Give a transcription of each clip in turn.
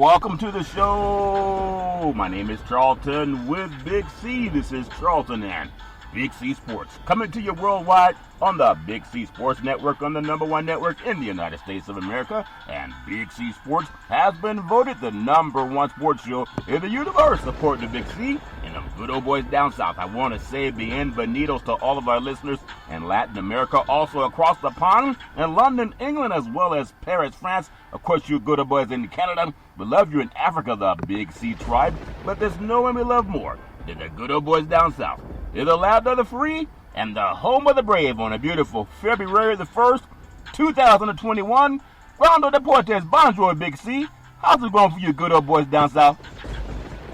welcome to the show. My name is Charlton with Big C. This is Charlton and Big C Sports, coming to you worldwide on the Big C Sports Network, on the #1 network in the United States of America. And Big C Sports has been voted the #1 sports show in the universe, according to Big C and them good old boys down south. I want to say bienvenidos to all of our listeners in Latin America, also across the pond in London, England, as well as Paris, France. Of course, you good old boys in Canada. We love you in Africa, the Big C tribe. But there's no one we love more than the good old boys down south. They're the land of the free and the home of the brave on a beautiful February the 1st, 2021. Rondo Deportes, bonjour, Big C. How's it going for you good old boys down south?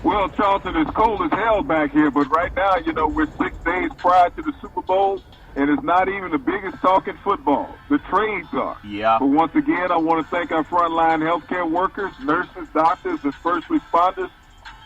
Well, Charlton, it's cold as hell back here, but right now, we're 6 days prior to the Super Bowl, and it's not even the biggest talk in football. The trades are. Yeah. But once again, I want to thank our frontline healthcare workers, nurses, doctors, and first responders.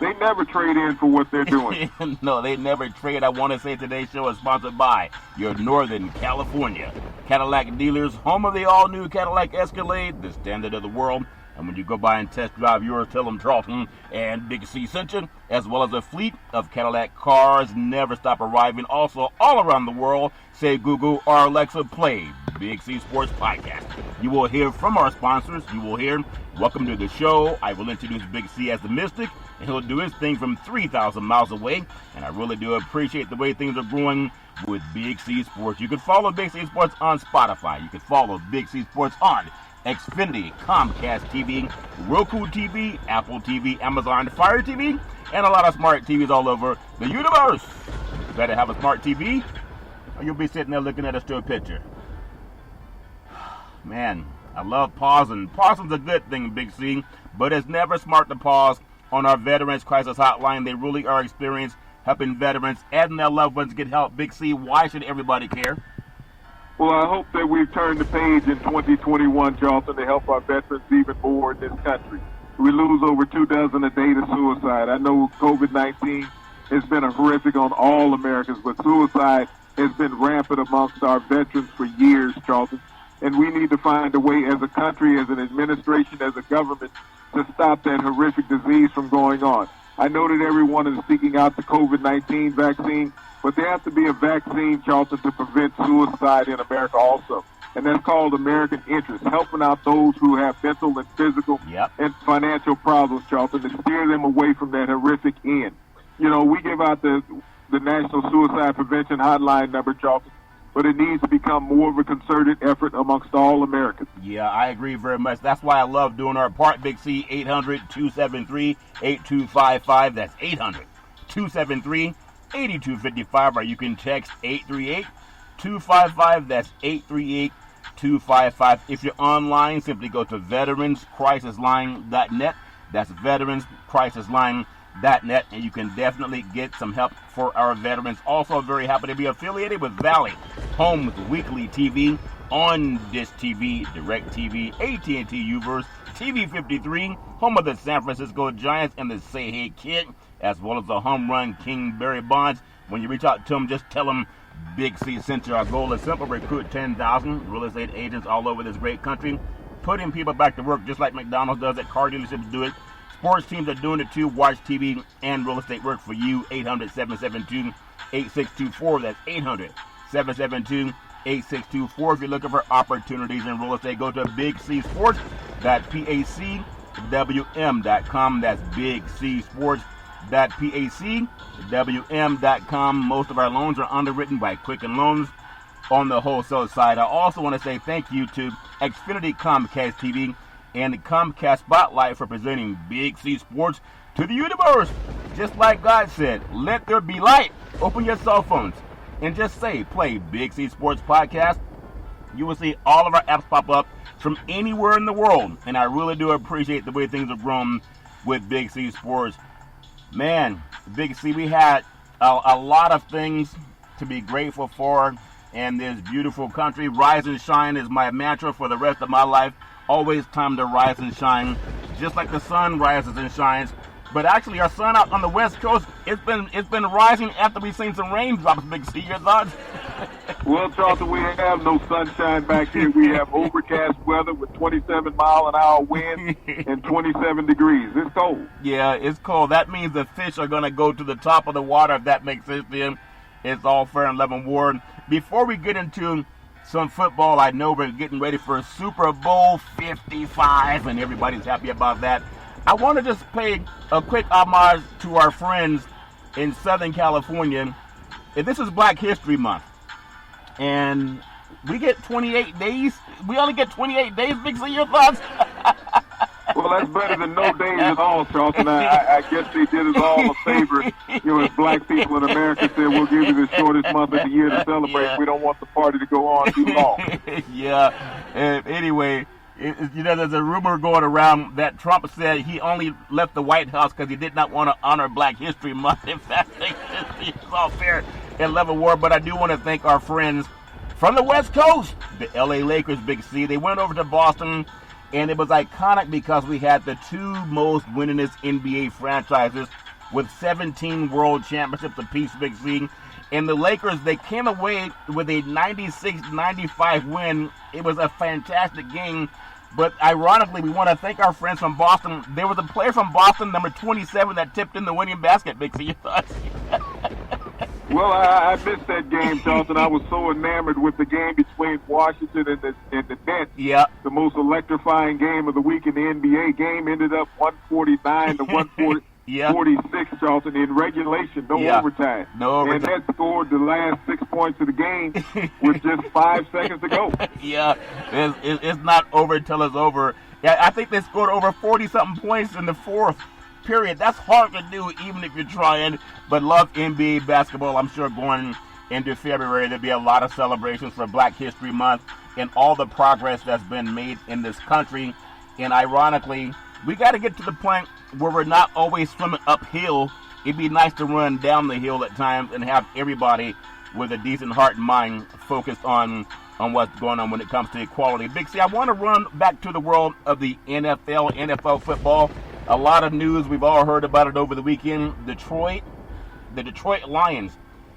They never trade in for what they're doing. No, they never trade. I want to say today's show is sponsored by your Northern California Cadillac dealers, home of the all-new Cadillac Escalade, the standard of the world. And when you go by and test drive yours, tell them Charlton and Big C sent you, as well as a fleet of Cadillac cars never stop arriving. Also, all around the world, say Google or Alexa, play Big C Sports Podcast. You will hear from our sponsors. You will hear, welcome to the show. I will introduce Big C as the Mystic, and he'll do his thing from 3,000 miles away. And I really do appreciate the way things are growing with Big C Sports. You can follow Big C Sports on Spotify. You can follow Big C Sports on Xfinity, Comcast TV, Roku TV, Apple TV, Amazon Fire TV, and a lot of smart TVs all over the universe. You better have a smart TV, or you'll be sitting there looking at a still picture. Man, I love pausing. Pausing's a good thing, Big C, but it's never smart to pause on our Veterans Crisis Hotline. They really are experienced helping veterans and their loved ones get help. Big C, why should everybody care? Well, I hope that we've turned the page in 2021, Charlton, to help our veterans even more in this country. We lose over 2 dozen a day to suicide. I know COVID-19 has been horrific on all Americans, but suicide has been rampant amongst our veterans for years, Charlton. And we need to find a way as a country, as an administration, as a government, to stop that horrific disease from going on. I know that everyone is seeking out the COVID-19 vaccine, but there has to be a vaccine, Charlton, to prevent suicide in America also. And that's called American Interest, helping out those who have mental and physical and financial problems, Charlton, to steer them away from that horrific end. We give out the National Suicide Prevention Hotline number, Charlton, but it needs to become more of a concerted effort amongst all Americans. Yeah, I agree very much. That's why I love doing our part, Big C. 800-273-8255. That's 800-273-8255, or you can text 838-255. That's 838-255. If you're online, simply go to veteranscrisisline.net. That's veteranscrisisline.net, and you can definitely get some help for our veterans. Also, very happy to be affiliated with Valley Homes Weekly TV, On Dish TV, Direct TV, AT&T Uverse, TV 53, home of the San Francisco Giants and the Say Hey Kid, as well as the home run King Barry Bonds. When you reach out to them, just tell them Big C sent you. Our goal is simple: recruit 10,000 real estate agents all over this great country, putting people back to work just like McDonald's does it, car dealerships do it. Sports teams are doing it too. Watch TV and real estate work for you. 800-772-8624. That's 800-772-8624. If you're looking for opportunities in real estate, go to BigCSports.pacwm.com. That's BigCSports.pacwm.com. Most of our loans are underwritten by Quicken Loans on the wholesale side. I also want to say thank you to Xfinity Comcast TV and Comcast Spotlight for presenting Big C Sports to the universe. Just like God said, let there be light. Open your cell phones and just say, play Big C Sports Podcast. You will see all of our apps pop up from anywhere in the world. And I really do appreciate the way things have grown with Big C Sports. Man, Big C, we had a lot of things to be grateful for in this beautiful country. Rise and shine is my mantra for the rest of my life. Always time to rise and shine, just like the sun rises and shines. But actually, our sun out on the West Coast, it's been rising after we've seen some raindrops. Big C, your thoughts? Well, Charlton, we have no sunshine back here. We have overcast weather with 27-mile-an-hour wind and 27 degrees. It's cold. Yeah, it's cold. That means the fish are going to go to the top of the water, if that makes sense to you. It's all fair and level war. Before we get into some football, I know we're getting ready for Super Bowl 55, and everybody's happy about that. I want to just pay a quick homage to our friends in Southern California. This is Black History Month, and we get 28 days. We only get 28 days, Big C, your thoughts? Well, that's better than no days at all, Charlton. I guess they did us all a favor. As black people in America said, we'll give you the shortest month of the year to celebrate. Yeah. We don't want the party to go on too long. Yeah. Anyway, there's a rumor going around that Trump said he only left the White House because he did not want to honor Black History Month. In fact, it's all fair and level war. But I do want to thank our friends from the West Coast, the LA Lakers, Big C. They went over to Boston, and it was iconic because we had the two most winningest NBA franchises with 17 world championships apiece, Big C. And the Lakers, they came away with a 96-95 win. It was a fantastic game. But ironically, we want to thank our friends from Boston. There was a player from Boston, number 27, that tipped in the winning basket, Big C. Well, I missed that game, Charlton. I was so enamored with the game between Washington and the Nets. Yeah. The most electrifying game of the week in the NBA. Game ended up 149 to 146, Yeah. Charlton, in regulation, no overtime. No overtime. And that scored the last 6 points of the game with just 5 seconds to go. Yeah, it's not over until it's over. Yeah, I think they scored over 40-something points in the fourth period. That's hard to do even if you're trying, but love NBA basketball. I'm sure going into February there'll be a lot of celebrations for Black History Month and all the progress that's been made in this country. And ironically, we got to get to the point where we're not always swimming uphill. It'd be nice to run down the hill at times and have everybody with a decent heart and mind focused on what's going on when it comes to equality. Big C, I want to run back to the world of the NFL football. A lot of news. We've all heard about it over the weekend. The Detroit Lions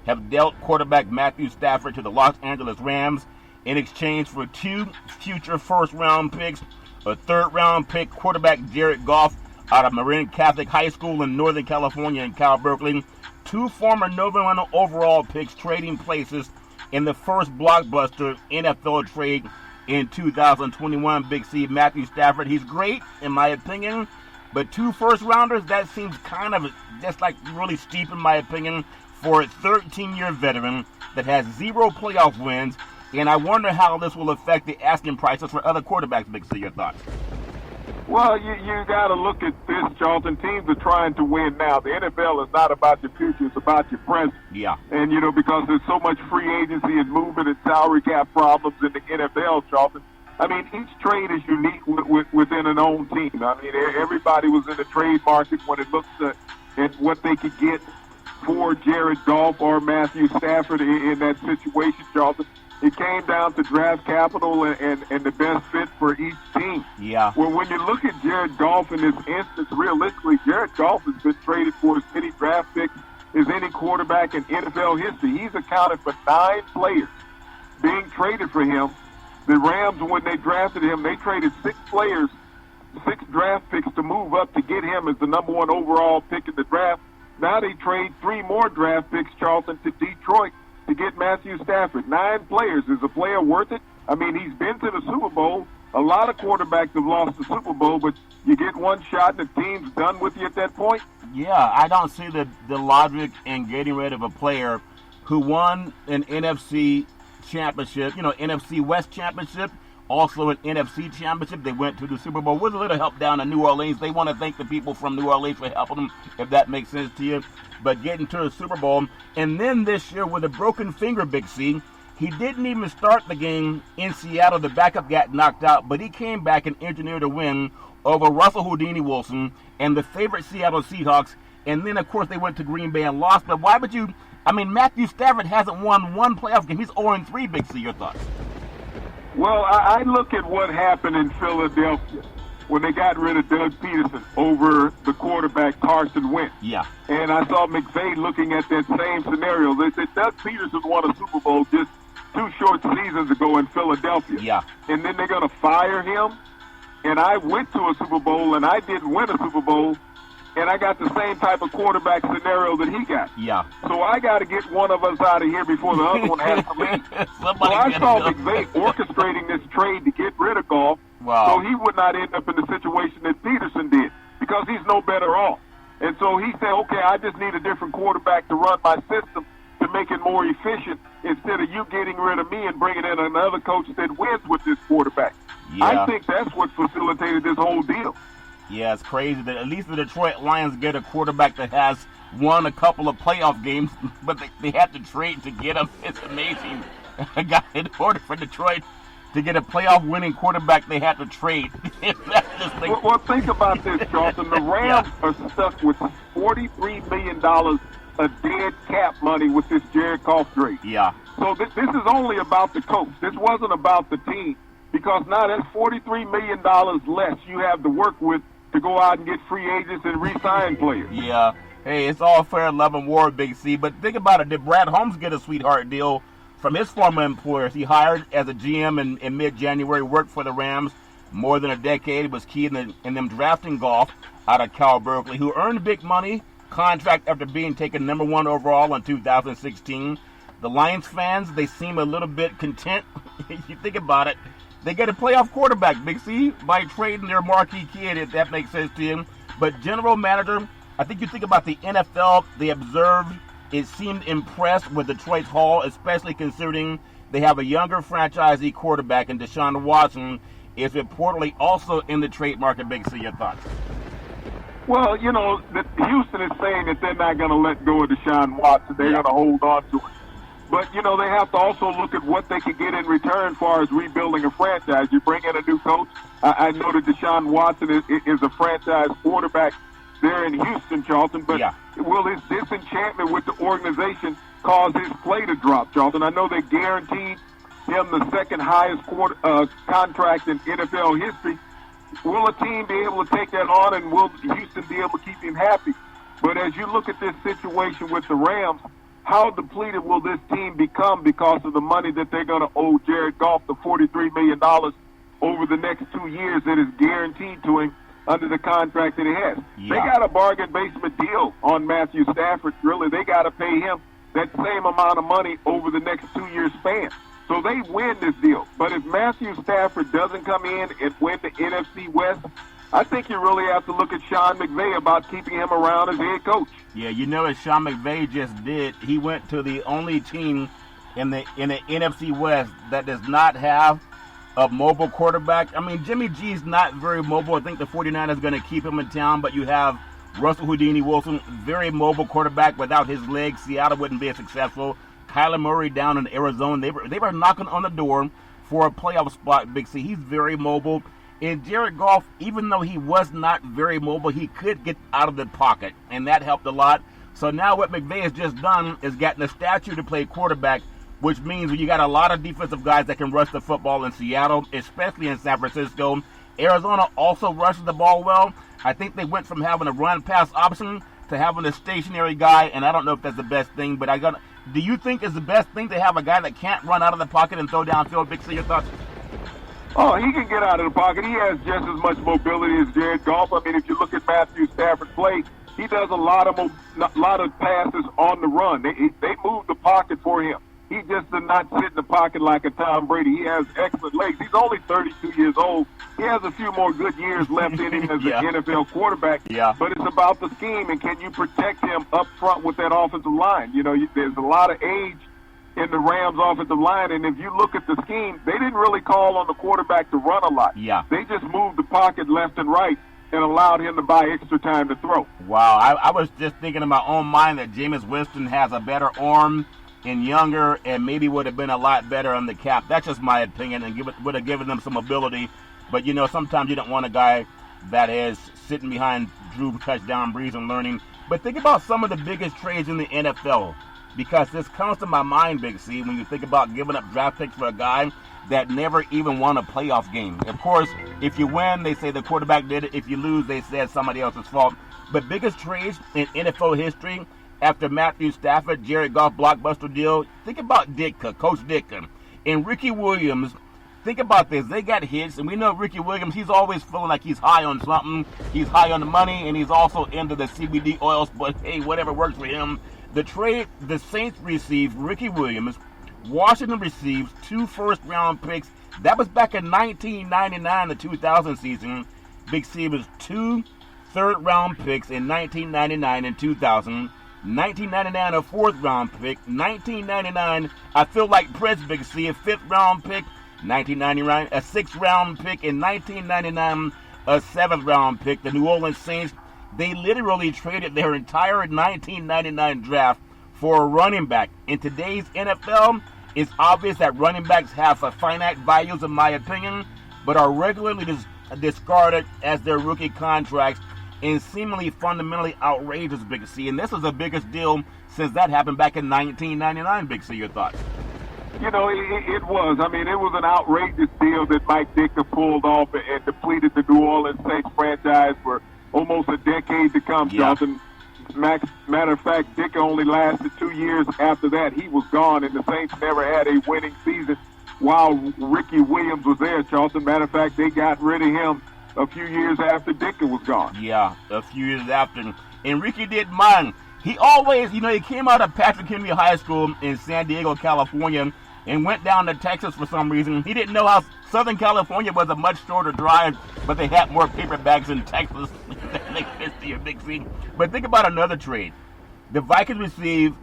have dealt quarterback Matthew Stafford to the Los Angeles Rams in exchange for 2 future first-round picks, a third-round pick, quarterback Jared Goff out of Marin Catholic High School in Northern California and Cal Berkeley, 2 former number 1 overall picks trading places in the first blockbuster NFL trade in 2021. Big C, Matthew Stafford, he's great in my opinion, but 2 first-rounders, that seems kind of just like really steep in my opinion for a 13-year veteran that has 0 playoff wins, and I wonder how this will affect the asking prices for other quarterbacks. Big C, your thoughts? Well, you got to look at this, Charlton. Teams are trying to win now. The NFL is not about your future; it's about your present. Yeah. And because there's so much free agency and movement and salary cap problems in the NFL, Charlton. I mean, each trade is unique within an own team. I mean, everybody was in the trade market when it looks at what they could get for Jared Goff or Matthew Stafford in that situation, Charlton. It came down to draft capital and the best fit for each team. Yeah. Well, when you look at Jared Goff in this instance, realistically, Jared Goff has been traded for as many draft picks as any quarterback in NFL history. He's accounted for 9 players being traded for him. The Rams, when they drafted him, they traded 6 players, 6 draft picks to move up to get him as the number 1 overall pick in the draft. Now they trade 3 more draft picks, Charlton, to Detroit to get Matthew Stafford. 9 players. Is a player worth it? I mean, he's been to the Super Bowl. A lot of quarterbacks have lost the Super Bowl, but you get one shot and the team's done with you at that point. Yeah, I don't see the logic in getting rid of a player who won an NFC championship, NFC West championship, also an NFC championship. They went to the Super Bowl with a little help down in New Orleans. They want to thank the people from New Orleans for helping them, if that makes sense to you. But getting to the Super Bowl, and then this year with a broken finger, Big C, he didn't even start the game in Seattle. The backup got knocked out, but he came back and engineered a win over Russell Houdini Wilson and the favorite Seattle Seahawks. And then, of course, they went to Green Bay and lost. But why would you? I mean, Matthew Stafford hasn't won 1 playoff game. He's 0-3, Big C. Your thoughts? Well, I look at what happened in Philadelphia when they got rid of Doug Peterson over the quarterback Carson Wentz. Yeah. And I saw McVay looking at that same scenario. They said Doug Peterson won a Super Bowl just 2 short seasons ago in Philadelphia. Yeah. And then they're going to fire him. And I went to a Super Bowl, and I didn't win a Super Bowl, and I got the same type of quarterback scenario that he got. Yeah. So I got to get one of us out of here before the other one has to leave. So I saw McVay orchestrating this trade to get rid of Goff, so he would not end up in the situation that Peterson did, because he's no better off. And so he said, okay, I just need a different quarterback to run my system to make it more efficient instead of you getting rid of me and bringing in another coach that wins with this quarterback. Yeah. I think that's what facilitated this whole deal. Yeah, it's crazy that at least the Detroit Lions get a quarterback that has won a couple of playoff games, but they had to trade to get him. It's amazing. A guy in order for Detroit to get a playoff-winning quarterback, they had to trade. Well, think about this, Charlton. The Rams are stuck with $43 million of dead cap money with this Jared Goff trade. Yeah. So this is only about the coach. This wasn't about the team, because now that's $43 million less you have to work with to go out and get free agents and re-sign players. Yeah. Hey, it's all fair love and war, Big C. But think about it. Did Brad Holmes get a sweetheart deal from his former employers? He hired as a GM in mid-January, worked for the Rams more than a decade, was key in them drafting Goff out of Cal Berkeley, who earned big money, contract after being taken number 1 overall in 2016. The Lions fans, they seem a little bit content. You think about it. They get a playoff quarterback, Big C, by trading their marquee kid, if that makes sense to him. But general manager, I think you think about the NFL, they observed, it seemed impressed with Detroit's haul, especially considering they have a younger franchisee quarterback in Deshaun Watson, is reportedly also in the trade market. Big C, your thoughts? Well, you know, Houston is saying that they're not going to let go of Deshaun Watson. They're going to hold on to it. But, you know, they have to also look at what they could get in return as far as rebuilding a franchise. You bring in a new coach. I know that Deshaun Watson is a franchise quarterback there in Houston, Charlton. But will his disenchantment with the organization cause his play to drop, Charlton? I know they guaranteed him the second highest contract in NFL history. Will a team be able to take that on, and will Houston be able to keep him happy? But as you look at this situation with the Rams, how depleted will this team become because of the money that they're going to owe Jared Goff, the $43 million over the next 2 years that is guaranteed to him under the contract that he has? Yeah. They got a bargain basement deal on Matthew Stafford. Really, they got to pay him that same amount of money over the next 2 year span. So they win this deal. But if Matthew Stafford doesn't come in and win the NFC West, I think you really have to look at Sean McVay about keeping him around as head coach. Yeah, you know what Sean McVay just did? He went to the only team in the NFC West that does not have a mobile quarterback. I mean, Jimmy G's not very mobile. I think the 49ers are going to keep him in town, but you have Russell Houdini Wilson, very mobile quarterback. Without his legs, Seattle wouldn't be as successful. Kyler Murray down in Arizona, they were knocking on the door for a playoff spot, Big C. He's very mobile. And Jared Goff, even though he was not very mobile, he could get out of the pocket, and that helped a lot. So now what McVay has just done is gotten a statue to play quarterback, which means you got a lot of defensive guys that can rush the football in Seattle, especially in San Francisco. Arizona also rushes the ball well. I think they went from having a run-pass option to having a stationary guy, and I don't know if that's the best thing, but do you think it's the best thing to have a guy that can't run out of the pocket and throw downfield? Big C, your thoughts? Oh, he can get out of the pocket. He has just as much mobility as Jared Goff. I mean, if you look at Matthew Stafford's play, he does a lot of passes on the run. They move the pocket for him. He just does not sit in the pocket like a Tom Brady. He has excellent legs. He's only 32 years old. He has a few more good years left in him as an NFL quarterback. Yeah. But it's about the scheme, and can you protect him up front with that offensive line? You know, there's a lot of age in the Rams offensive line, and if you look at the scheme, they didn't really call on the quarterback to run a lot. Yeah. They just moved the pocket left and right and allowed him to buy extra time to throw. Wow, I was just thinking in my own mind that Jameis Winston has a better arm and younger, and maybe would have been a lot better on the cap. That's just my opinion, and would have given them some ability. But, you know, sometimes you don't want a guy that is sitting behind Drew touchdown Brees and learning. But think about some of the biggest trades in the NFL, because this comes to my mind, Big C, when you think about giving up draft picks for a guy that never even won a playoff game. Of course, if you win, they say the quarterback did it. If you lose, they say it's somebody else's fault. But biggest trades in NFL history, after Matthew Stafford, Jared Goff blockbuster deal, think about Ditka, Coach Ditka. And Ricky Williams, think about this. They got hits, and we know Ricky Williams, he's always feeling like he's high on something. He's high on the money, and he's also into the CBD oils, but hey, whatever works for him. The trade, the Saints received Ricky Williams. Washington receives 2 first-round picks. That was back in 1999, the 2000 season. Big C was 2 third-round picks in 1999 and 2000. 1999, a 4th-round pick. 1999, I feel like Prince, Big C, a 5th-round pick. 1999, a 6th-round pick. In 1999, a 7th-round pick. The New Orleans Saints, they literally traded their entire 1999 draft for a running back. In today's NFL, it's obvious that running backs have a finite values, in my opinion, but are regularly discarded as their rookie contracts and seemingly fundamentally outrageous, Big C. And this is the biggest deal since that happened back in 1999, Big C. Your thoughts? You know, it was. I mean, it was an outrageous deal that Mike Ditka pulled off and depleted the New Orleans Saints franchise for almost a decade to come, Jonathan. Matter of fact, Ditka only lasted 2 years after that. He was gone, and the Saints never had a winning season while Ricky Williams was there, Charlton. Matter of fact, they got rid of him a few years after Ditka was gone. Yeah, a few years after. And Ricky didn't mind. He always, he came out of Patrick Henry High School in San Diego, California, and went down to Texas for some reason. He didn't know how Southern California was a much shorter drive, but they had more paper bags in Texas. That makes sense to you, Big C. But think about another trade. The Vikings received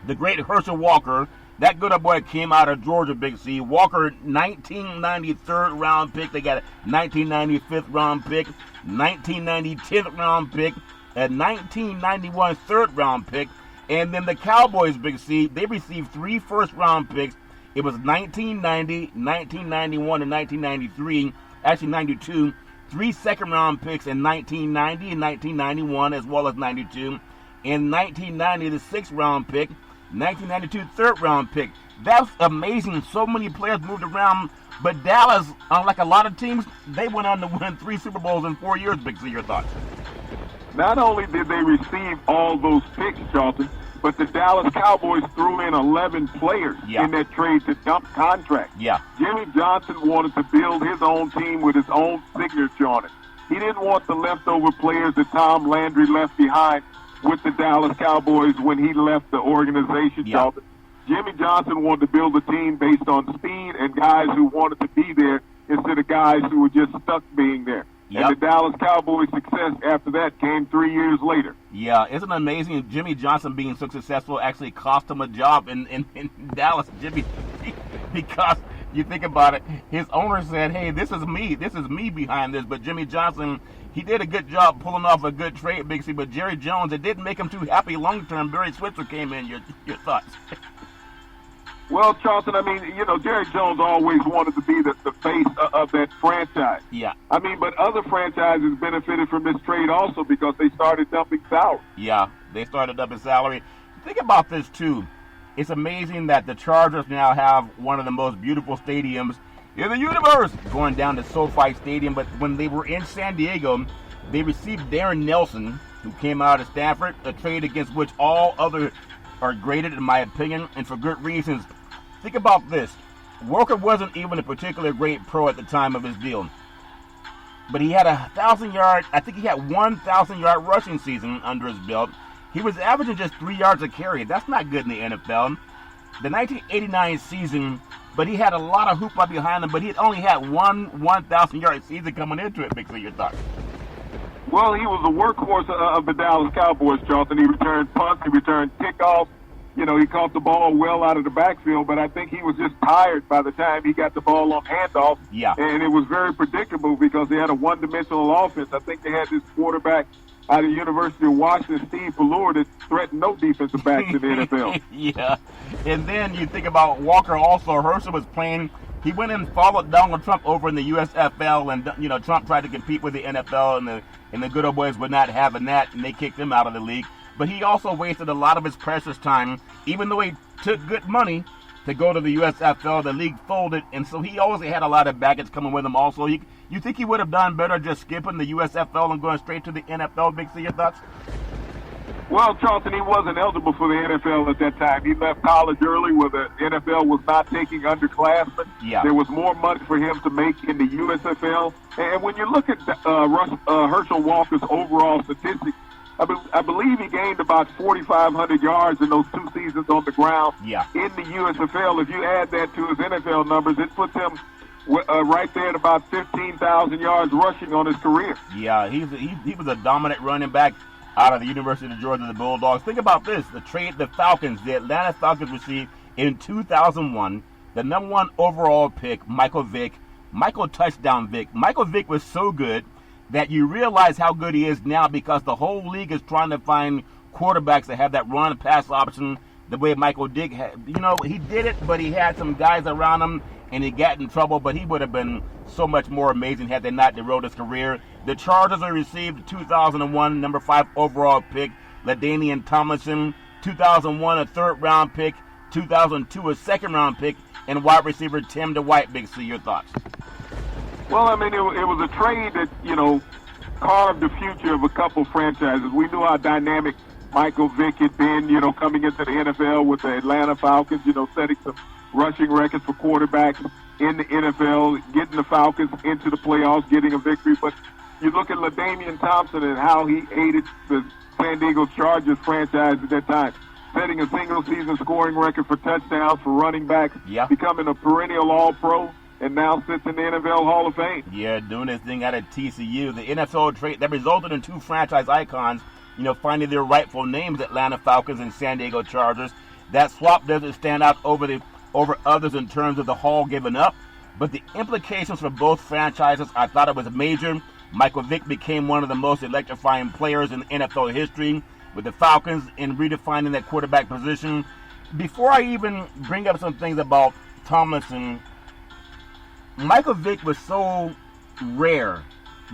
the great Herschel Walker. That good boy came out of Georgia, Big C. Walker, 1993rd round pick. They got a 1995th round pick, 1990 10th round pick, a 1991 3rd round pick. And then the Cowboys, Big C, they received 3 first round picks. It was 1990, 1991, and 1993. Actually, 92. 3 second round picks in 1990 and 1991, as well as 92. In 1990, the 6th round pick. 1992, 3rd round pick. That's amazing. So many players moved around. But Dallas, unlike a lot of teams, they went on to win 3 Super Bowls in 4 years, Big C. Your thoughts? Not only did they receive all those picks, Charlton, but the Dallas Cowboys threw in 11 players in that trade to dump contracts. Yeah. Jimmy Johnson wanted to build his own team with his own signature on it. He didn't want the leftover players that Tom Landry left behind with the Dallas Cowboys when he left the organization, Charlton. Jimmy Johnson wanted to build a team based on speed and guys who wanted to be there instead of guys who were just stuck being there. And the Dallas Cowboys' success after that came 3 years later. Yeah, isn't it amazing? Jimmy Johnson being so successful actually cost him a job in Dallas, Jimmy, because you think about it, his owner said, hey, this is me behind this. But Jimmy Johnson, he did a good job pulling off a good trade, Big C. But Jerry Jones, it didn't make him too happy long term. Barry Switzer came in. Your thoughts? Well, Charlton, I mean, Jerry Jones always wanted to be the face of that franchise. Yeah. I mean, but other franchises benefited from this trade also because they started dumping salary. Yeah, they started dumping salary. Think about this, too. It's amazing that the Chargers now have one of the most beautiful stadiums in the universe, going down to SoFi Stadium. But when they were in San Diego, they received Darren Nelson, who came out of Stanford, a trade against which all other are graded, in my opinion, and for good reasons. Think about this. Walker wasn't even a particularly great pro at the time of his deal. But he had 1,000-yard, I think he had 1,000-yard rushing season under his belt. He was averaging just 3 yards a carry. That's not good in the NFL. The 1989 season, but he had a lot of hoopla behind him, but he only had one 1,000-yard season coming into it. Big, your thoughts? Well, he was the workhorse of the Dallas Cowboys, Charlton. He returned punts, he returned kickoffs. He caught the ball well out of the backfield, but I think he was just tired by the time he got the ball on handoff. Yeah. And it was very predictable because they had a one-dimensional offense. I think they had this quarterback out of the University of Washington, Steve Ballure, that threatened no defensive backs in the NFL. Yeah. And then you think about Walker also. Herschel was playing. He went and followed Donald Trump over in the USFL, and Trump tried to compete with the NFL, and the good old boys were not having that, and they kicked him out of the league. But he also wasted a lot of his precious time, even though he took good money to go to the USFL. The league folded, and so he always had a lot of baggage coming with him also. You think he would have done better just skipping the USFL and going straight to the NFL, Big C? Your thoughts? Well, Charlton, he wasn't eligible for the NFL at that time. He left college early where the NFL was not taking underclassmen. Yeah. There was more money for him to make in the USFL. And when you look at Herschel Walker's overall statistics, I believe he gained about 4,500 yards in those 2 seasons on the ground in the USFL. If you add that to his NFL numbers, it puts him right there at about 15,000 yards rushing on his career. Yeah, he was a dominant running back out of the University of Georgia, the Bulldogs. Think about this. The Atlanta Falcons received in 2001 the number 1 overall pick, Michael Touchdown Vick. Michael Vick was so good that you realize how good he is now because the whole league is trying to find quarterbacks that have that run-pass option the way Michael Vick had. You know, he did it, but he had some guys around him, and he got in trouble, but he would have been so much more amazing had they not derailed his career. The Chargers have received the 2001 number 5 overall pick, LaDainian Tomlinson, 2001 a 3rd-round pick, 2002 a 2nd-round pick, and wide receiver Tim DeWhite. Big C, your thoughts? Well, I mean, it was a trade that, carved the future of a couple franchises. We knew how dynamic Michael Vick had been, coming into the NFL with the Atlanta Falcons, setting some rushing records for quarterbacks in the NFL, getting the Falcons into the playoffs, getting a victory. But you look at LaDainian Thompson and how he aided the San Diego Chargers franchise at that time, setting a single-season scoring record for touchdowns for running backs, becoming a perennial All-Pro, and now sits in the NFL Hall of Fame. Yeah, doing his thing out of TCU. The NFL trade that resulted in 2 franchise icons, finding their rightful names, Atlanta Falcons and San Diego Chargers. That swap doesn't stand out over others in terms of the haul given up, but the implications for both franchises, I thought it was major. Michael Vick became one of the most electrifying players in NFL history with the Falcons in redefining that quarterback position. Before I even bring up some things about Tomlinson, Michael Vick was so rare,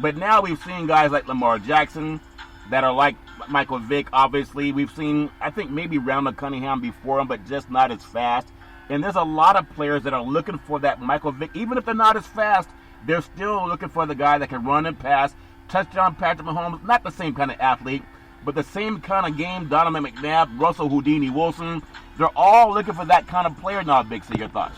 but now we've seen guys like Lamar Jackson that are like Michael Vick. Obviously, we've seen, I think, maybe Randall Cunningham before him, but just not as fast. And there's a lot of players that are looking for that Michael Vick. Even if they're not as fast, they're still looking for the guy that can run and pass. Touchdown Patrick Mahomes, not the same kind of athlete, but the same kind of game. Donovan McNabb, Russell Houdini Wilson, they're all looking for that kind of player now. Big C, your thoughts?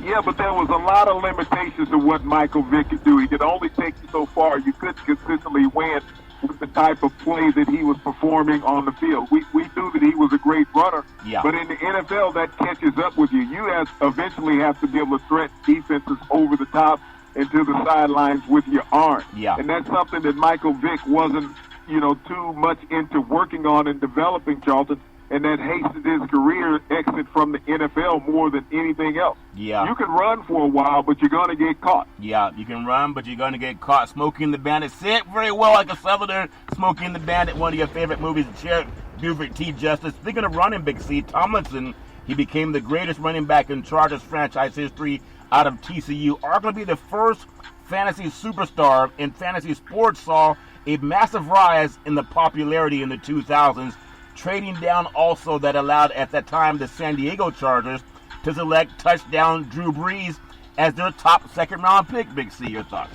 Yeah, but there was a lot of limitations to what Michael Vick could do. He could only take you so far. You couldn't consistently win with the type of play that he was performing on the field. We knew that he was a great runner, but in the NFL, that catches up with you. You eventually have to be able to threaten defenses over the top and to the sidelines with your arm. And that's something that Michael Vick wasn't, too much into working on and developing, Charlton. And that hastened his career exit from the NFL more than anything else. You can run for a while, but you're going to get caught. You can run, but you're going to get caught. Smokey and the Bandit. Say it very well like a Southerner. Smokey and the Bandit, one of your favorite movies, Sheriff Buford T. Justice. Speaking of running, Big C, Tomlinson, he became the greatest running back in Chargers franchise history out of TCU. Arguably the first fantasy superstar in fantasy sports, saw a massive rise in the popularity in the 2000s. Trading down also that allowed at that time the San Diego Chargers to select touchdown Drew Brees as their top 2nd-round pick. Big C, your thoughts?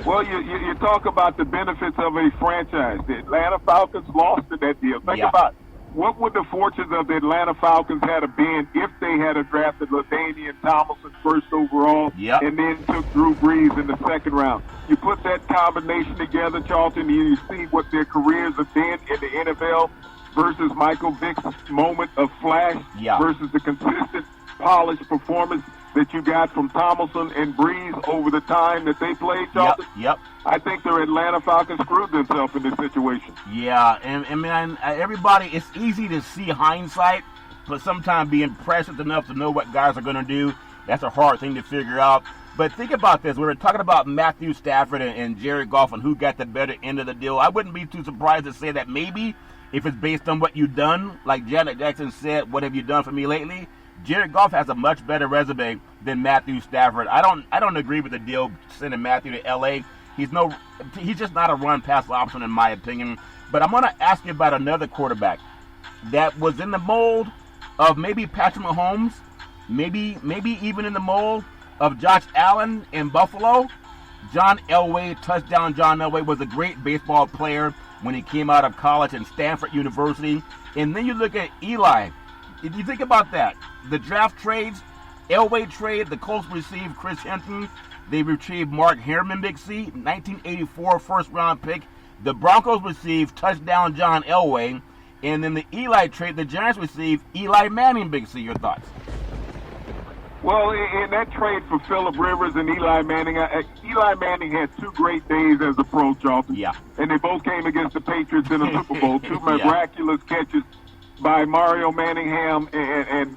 Well, you talk about the benefits of a franchise. The Atlanta Falcons lost in that deal. Think about what would the fortunes of the Atlanta Falcons have been if they had drafted LaDainian Tomlinson 1st overall and then took Drew Brees in the 2nd round. You put that combination together, Charlton, and you see what their careers have been in the NFL versus Michael Vick's moment of flash versus the consistent, polished performance that you got from Tomlinson and Brees over the time that they played, Charlton. I think the Atlanta Falcons screwed themselves in this situation. And man, everybody, it's easy to see hindsight, but sometimes being prescient enough to know what guys are going to do, that's a hard thing to figure out. But think about this. We were talking about Matthew Stafford and Jared Goff and who got the better end of the deal. I wouldn't be too surprised to say that maybe if it's based on what you've done, like Janet Jackson said, what have you done for me lately? Jared Goff has a much better resume than Matthew Stafford. I don't agree with the deal sending Matthew to L.A. He's just not a run-pass option in my opinion. But I'm going to ask you about another quarterback that was in the mold of maybe Patrick Mahomes, maybe even in the mold of Josh Allen in Buffalo. John Elway, touchdown John Elway, was a great baseball player. when he came out of college in Stanford University. And then you look at Eli. If you think about that, the draft trades, Elway trade, the Colts received Chris Hinton. They retrieved Mark Harmon, Big C, 1984 first-round pick. The Broncos received touchdown John Elway. And then the Eli trade, the Giants received Eli Manning, Big C. Your thoughts? Well, in that trade for Phillip Rivers and Eli Manning, Eli Manning had 2 great days as a pro, Charlton. Yeah. And they both came against the Patriots in a Super Bowl. 2 miraculous catches by Mario Manningham and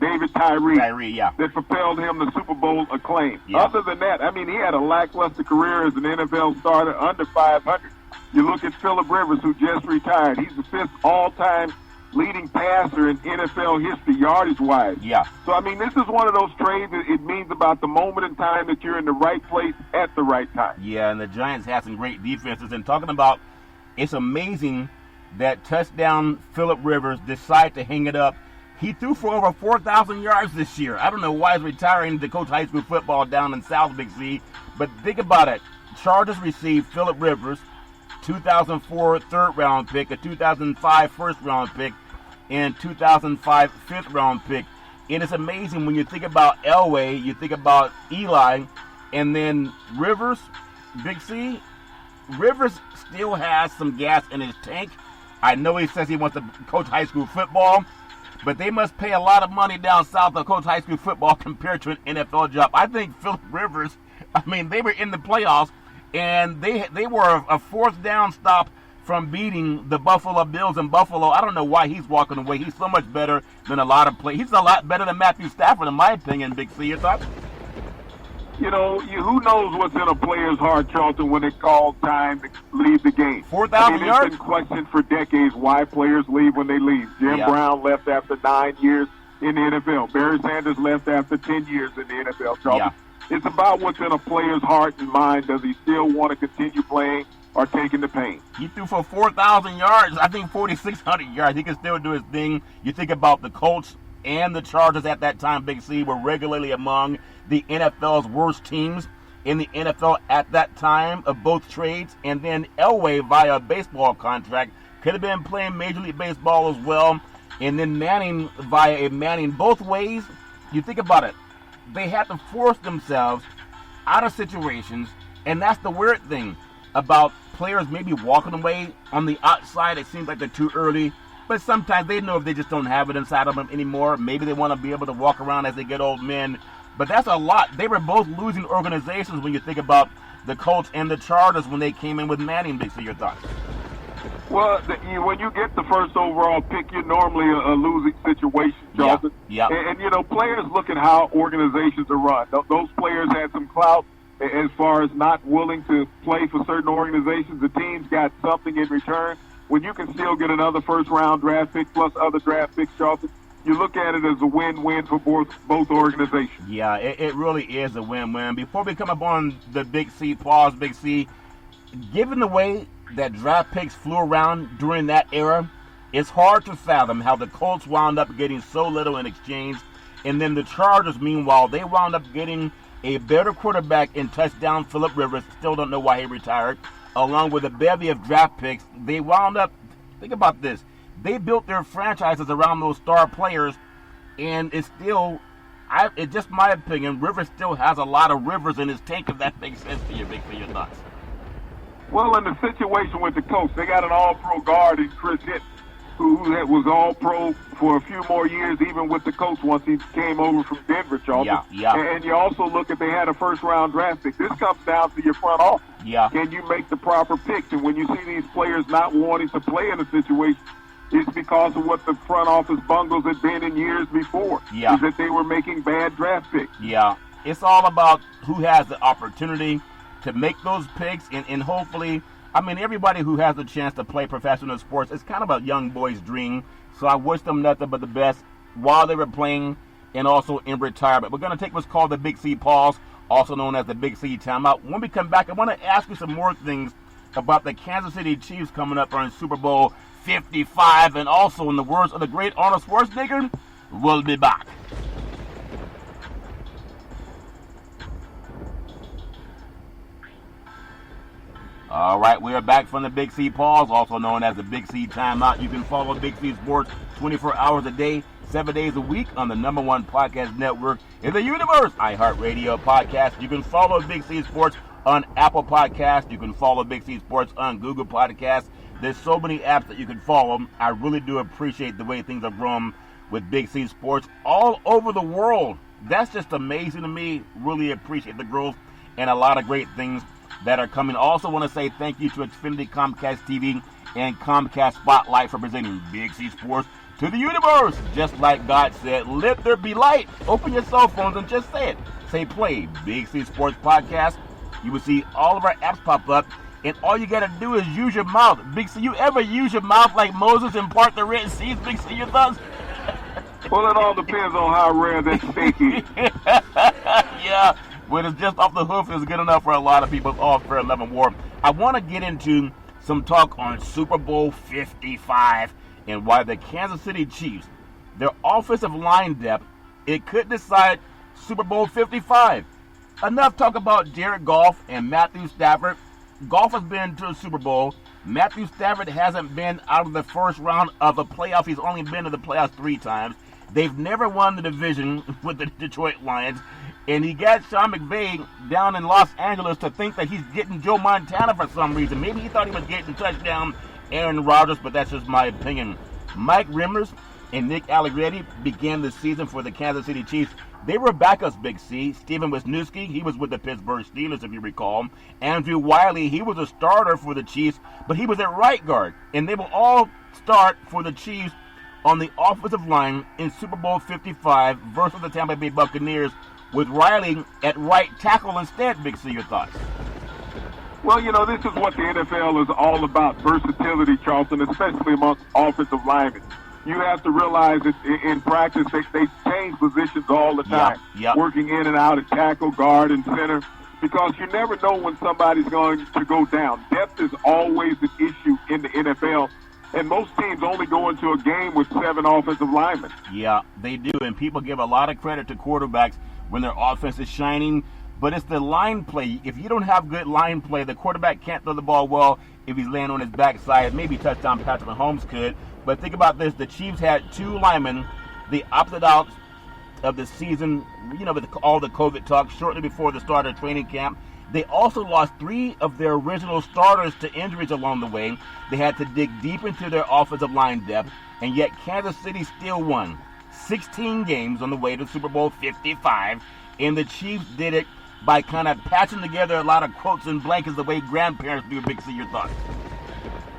David Tyree, that propelled him to Super Bowl acclaim. Yeah. Other than that, I mean, he had a lackluster career as an NFL starter, under 500. You look at Phillip Rivers, who just retired. He's the 5th all-time leading passer in NFL history, yardage-wise. Yeah. So, I mean, this is one of those trades that it means about the moment in time that you're in the right place at the right time. Yeah, and the Giants have some great defenses. And talking about, it's amazing that touchdown Phillip Rivers decided to hang it up. He threw for over 4,000 yards this year. I don't know why he's retiring to coach high school football down in South Big C, but think about it. Chargers received Phillip Rivers, 2004 third-round pick, a 2005 first-round pick, and 2005 fifth-round pick. And it's amazing when you think about Elway, you think about Eli, and then Rivers, Big C. Rivers still has some gas in his tank. I know he says he wants to coach high school football, but they must pay a lot of money down south to coach high school football compared to an NFL job. I think Phillip Rivers, I mean, they were in the playoffs, and they were a 4th down stop from beating the Buffalo Bills in Buffalo. I don't know why he's walking away. He's so much better than a lot of players. He's a lot better than Matthew Stafford, in my opinion, Big C. Your thoughts? You know, who knows what's in a player's heart, Charlton, when it calls time to leave the game. 4,000 yards? It's been questioned for decades why players leave when they leave. Jim Brown left after 9 years in the NFL. Barry Sanders left after 10 years in the NFL, Charlton. Yeah. It's about what's in a player's heart and mind. Does he still want to continue playing or taking the pain? He threw for 4,000 yards, I think 4,600 yards. He can still do his thing. You think about the Colts and the Chargers at that time, Big C, were regularly among the NFL's worst teams in the NFL at that time of both trades. And then Elway, via a baseball contract, could have been playing Major League Baseball as well. And then Manning, via a Manning, both ways. You think about it. They had to force themselves out of situations, and that's the weird thing about players maybe walking away on the outside. It seems like they're too early, but sometimes they know if they just don't have it inside of them anymore. Maybe they want to be able to walk around as they get old men, but that's a lot. They were both losing organizations when you think about the Colts and the Chargers when they came in with Manning. Big C, your thoughts? Well, when you get the first overall pick, you're normally a losing situation, Charlton. Yeah. And, you know, players look at how organizations are run. Those players had some clout as far as not willing to play for certain organizations. The teams got something in return. When you can still get another first-round draft pick plus other draft picks, Charlton, you look at it as a win-win for both organizations. Yeah, it really is a win-win. Before we come up on the Big C, pause, Big C, given the way that draft picks flew around during that era, it's hard to fathom how the Colts wound up getting so little in exchange. And then the Chargers, meanwhile, they wound up getting a better quarterback in touchdown Phillip Rivers. Still don't know why he retired. Along with a bevy of draft picks, they wound up, think about this, they built their franchises around those star players, and it's still, it's just my opinion, Rivers still has a lot of rivers in his tank, if that makes sense to you, Big, for your thoughts. Well, in the situation with the Colts, they got an all-pro guard in Chris Hinton, who was all-pro for a few more years, even with the Colts once he came over from Denver, Charlton. Yeah. And you also look at they had a first-round draft pick. This comes down to your front office. Yeah. Can you make the proper picks? And when you see these players not wanting to play in a situation, it's because of what the front office bungles had been in years before. Yeah. Is that they were making bad draft picks. Yeah. It's all about who has the opportunity to make those picks, and hopefully, I mean, everybody who has the chance to play professional sports, it's kind of a young boy's dream. So I wish them nothing but the best while they were playing and also in retirement. We're going to take what's called the Big C pause, also known as the Big C timeout. When we come back, I want to ask you some more things about the Kansas City Chiefs coming up on Super Bowl 55, and also, in the words of the great Arnold Schwarzenegger, we'll be back. All right, we are back from the Big C Pause, also known as the Big C Timeout. You can follow Big C Sports 24 hours a day, 7 days a week on the #1 podcast network in the universe, iHeartRadio Podcast. You can follow Big C Sports on Apple Podcasts. You can follow Big C Sports on Google Podcasts. There's so many apps that you can follow. I really do appreciate the way things have grown with Big C Sports all over the world. That's just amazing to me. Really appreciate the growth and a lot of great things that are coming. Also want to say thank you to Xfinity Comcast TV and Comcast Spotlight for presenting Big C Sports to the universe. Just like God said, let there be light. Open your cell phones and just say it. Say play Big C Sports Podcast. You will see all of our apps pop up, and all you got to do is use your mouth. Big C, you ever use your mouth like Moses and part the Red Sea? Big C, your thoughts? Well, it all depends on how rare that steak is. Yeah. When it's just off the hoof, it's good enough for a lot of people. All fair love and war. I want to get into some talk on Super Bowl 55 and why the Kansas City Chiefs, their offensive line depth, it could decide Super Bowl 55. Enough talk about Jared Goff and Matthew Stafford. Goff has been to a Super Bowl. Matthew Stafford hasn't been out of the first round of a playoff. He's only been to the playoffs 3 times. They've never won the division with the Detroit Lions. And he got Sean McVay down in Los Angeles to think that he's getting Joe Montana for some reason. Maybe he thought he was getting touchdown Aaron Rodgers, but that's just my opinion. Mike Rimmers and Nick Allegretti began the season for the Kansas City Chiefs. They were backups, Big C. Steven Wisniewski, he was with the Pittsburgh Steelers, if you recall. Andrew Wiley, he was a starter for the Chiefs, but he was at right guard. And they will all start for the Chiefs on the offensive line in Super Bowl 55 versus the Tampa Bay Buccaneers, with Riley at right tackle instead. Big C, your thoughts? Well, you know, this is what the NFL is all about, versatility, Charleston, especially amongst offensive linemen. You have to realize that in practice they change positions all the time, working in and out at tackle, guard, and center, because you never know when somebody's going to go down. Depth is always an issue in the NFL, and most teams only go into a game with 7 offensive linemen. Yeah, they do, and people give a lot of credit to quarterbacks when their offense is shining, but it's the line play. If you don't have good line play, the quarterback can't throw the ball well if he's laying on his backside. Maybe touchdown Patrick Mahomes could, but think about this. The Chiefs had 2 linemen, the opted out of the season, you know, with all the COVID talk shortly before the start of training camp. They also lost 3 of their original starters to injuries along the way. They had to dig deep into their offensive line depth, and yet Kansas City still won 16 games on the way to Super Bowl 55, and the Chiefs did it by kind of patching together a lot of quotes and blankets the way grandparents do. Big C, your thoughts?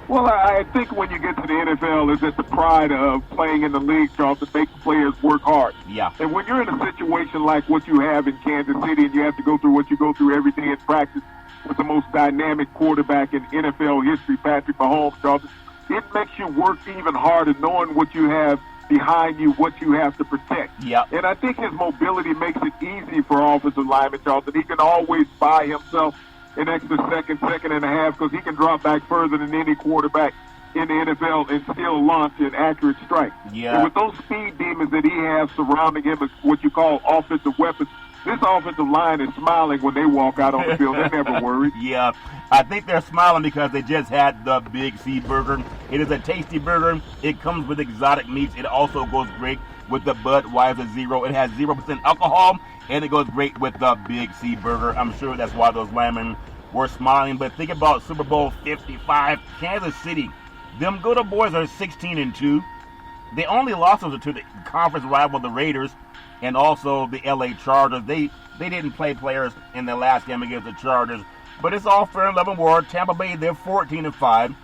Well, I think when you get to the NFL, is that the pride of playing in the league, Charles, that makes players work hard. Yeah. And when you're in a situation like what you have in Kansas City, and you have to go through what you go through every day in practice with the most dynamic quarterback in NFL history, Patrick Mahomes, Charles, it makes you work even harder knowing what you have behind you, what you have to protect. Yeah. And I think his mobility makes it easy for offensive lineman, Charles, and he can always buy himself an extra second and a half, because he can drop back further than any quarterback in the NFL and still launch an accurate strike. Yeah. And with those speed demons that he has surrounding him as what you call offensive weapons, this offensive line is smiling when they walk out on the field. They're never worried. Yeah, I think they're smiling because they just had the Big C burger. It is a tasty burger. It comes with exotic meats. It also goes great with the Budweiser Zero. It has 0% alcohol, and it goes great with the Big C burger. I'm sure that's why those linemen were smiling. But think about Super Bowl 55, Kansas City. Them good old boys are 16-2. They only lost to the conference rival, the Raiders, and also the LA Chargers. They didn't play players in the last game against the Chargers. But it's all fair and love and war. Tampa Bay, they're 14-5.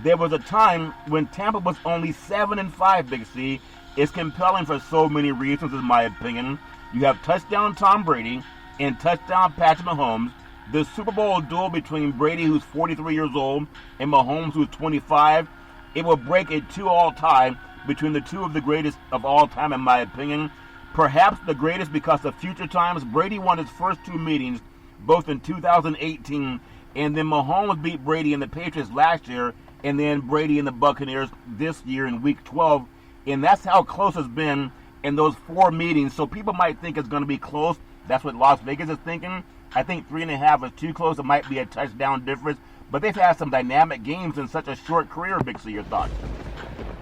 There was a time when Tampa was only 7-5, Big C. It's compelling for so many reasons, in my opinion. You have touchdown Tom Brady and touchdown Patrick Mahomes. The Super Bowl duel between Brady, who's 43 years old, and Mahomes, who's 25, it will break a 2-all tie between the 2 of the greatest of all time, in my opinion. Perhaps the greatest because of future times. Brady won his first 2 meetings, both in 2018, and then Mahomes beat Brady and the Patriots last year, and then Brady and the Buccaneers this year in Week 12. And that's how close it's been in those 4 meetings. So people might think it's going to be close. That's what Las Vegas is thinking. I think 3.5 is too close. It might be a touchdown difference. but they've had some dynamic games in such a short career. Big C, your thoughts?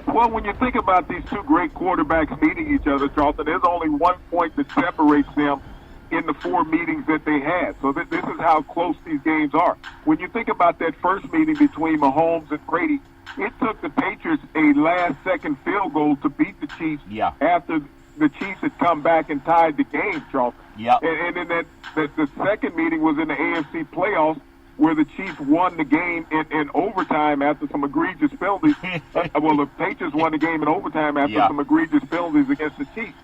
Well, when you think about these two great quarterbacks meeting each other, Charlton, there's only 1 point that separates them in the 4 meetings that they had. So this is how close these games are. When you think about that first meeting between Mahomes and Brady, it took the Patriots a last-second field goal to beat the Chiefs after the Chiefs had come back and tied the game, Charlton. And then the second meeting was in the AFC playoffs, where the Chiefs won the game in overtime after some egregious penalties. Well, the Patriots won the game in overtime after some egregious penalties against the Chiefs.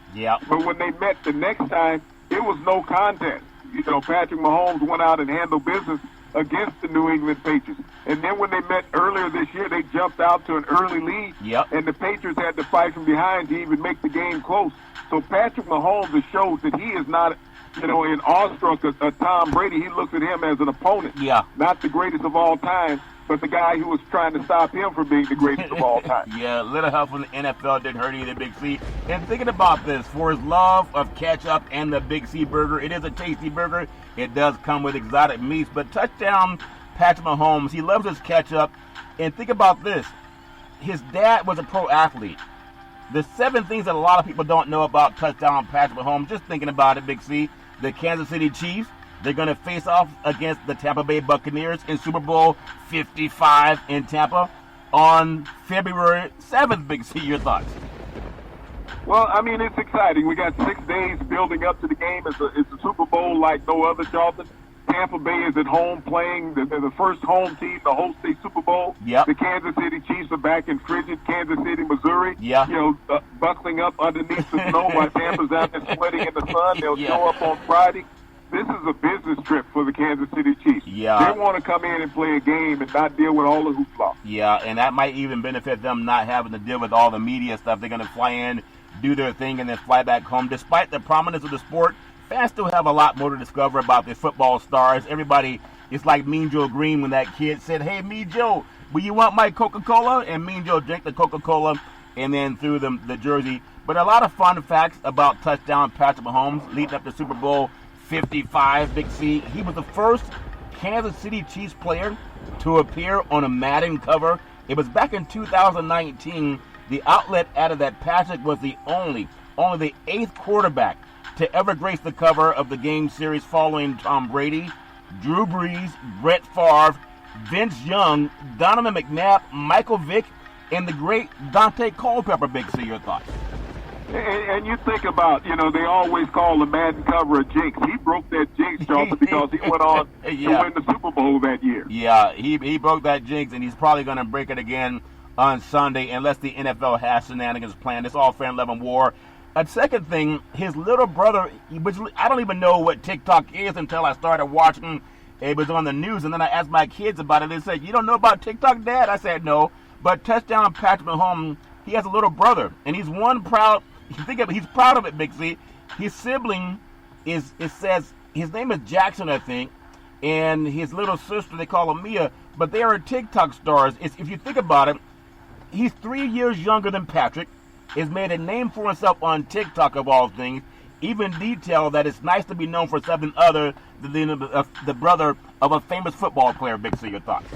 But when they met the next time, it was no contest. You know, Patrick Mahomes went out and handled business against the New England Patriots. And then when they met earlier this year, they jumped out to an early lead, and the Patriots had to fight from behind to even make the game close. So Patrick Mahomes has showed that he is not, in awestruck of Tom Brady. He looks at him as an opponent, not the greatest of all time, but the guy who was trying to stop him from being the greatest of all time. Little help from the NFL didn't hurt either, Big C. And thinking about this, for his love of ketchup and the Big C burger, it is a tasty burger. It does come with exotic meats, but touchdown Patrick Mahomes, he loves his ketchup. And think about this. His dad was a pro athlete. The 7 things that a lot of people don't know about touchdown Patrick Mahomes, just thinking about it, Big C, the Kansas City Chiefs, they're going to face off against the Tampa Bay Buccaneers in Super Bowl 55 in Tampa on February 7th, Big C. Your thoughts? Well, I mean, it's exciting. We got 6 days building up to the game. It's a Super Bowl like no other, Charlton. Tampa Bay is at home playing. They're the first home team to host a Super Bowl. The Kansas City Chiefs are back in frigid Kansas City, Missouri. Buckling up underneath the snow while Tampa's out there sweating in the sun. They'll show up on Friday. This is a business trip for the Kansas City Chiefs. They want to come in and play a game and not deal with all the hoopla. And that might even benefit them not having to deal with all the media stuff. They're going to fly in, do their thing, and then fly back home. Despite the prominence of the sport, fans still have a lot more to discover about the football stars. Everybody, it's like Mean Joe Green when that kid said, "Hey, Mean Joe, will you want my Coca-Cola?" And Mean Joe drank the Coca-Cola and then threw them the jersey. But a lot of fun facts about touchdown Patrick Mahomes leading up to Super Bowl 55, Big C. He was the first Kansas City Chiefs player to appear on a Madden cover. It was back in 2019. The outlet added that Patrick was only the 8th quarterback to ever grace the cover of the game series, following Tom Brady, Drew Brees, Brett Favre, Vince Young, Donovan McNabb, Michael Vick, and the great Dante Culpepper. Big C, your thoughts? And you think about, they always call the Madden cover a jinx. He broke that jinx, Charlton, because he went on to win the Super Bowl that year. He broke that jinx, and he's probably going to break it again on Sunday unless the NFL has shenanigans planned. It's all fair and love and war. A second thing, his little brother, which I don't even know what TikTok is until I started watching. It was on the news, and then I asked my kids about it. They said, "You don't know about TikTok, Dad?" I said, "No." But touchdown Patrick Mahomes, he has a little brother, and he's proud. He's proud of it, Big C. His sibling it says his name is Jackson, I think, and his little sister, they call her Mia, but they are TikTok stars. If you think about it, he's 3 years younger than Patrick, has made a name for himself on TikTok of all things, even detailed that it's nice to be known for something other than the brother of a famous football player. Big C, your thoughts?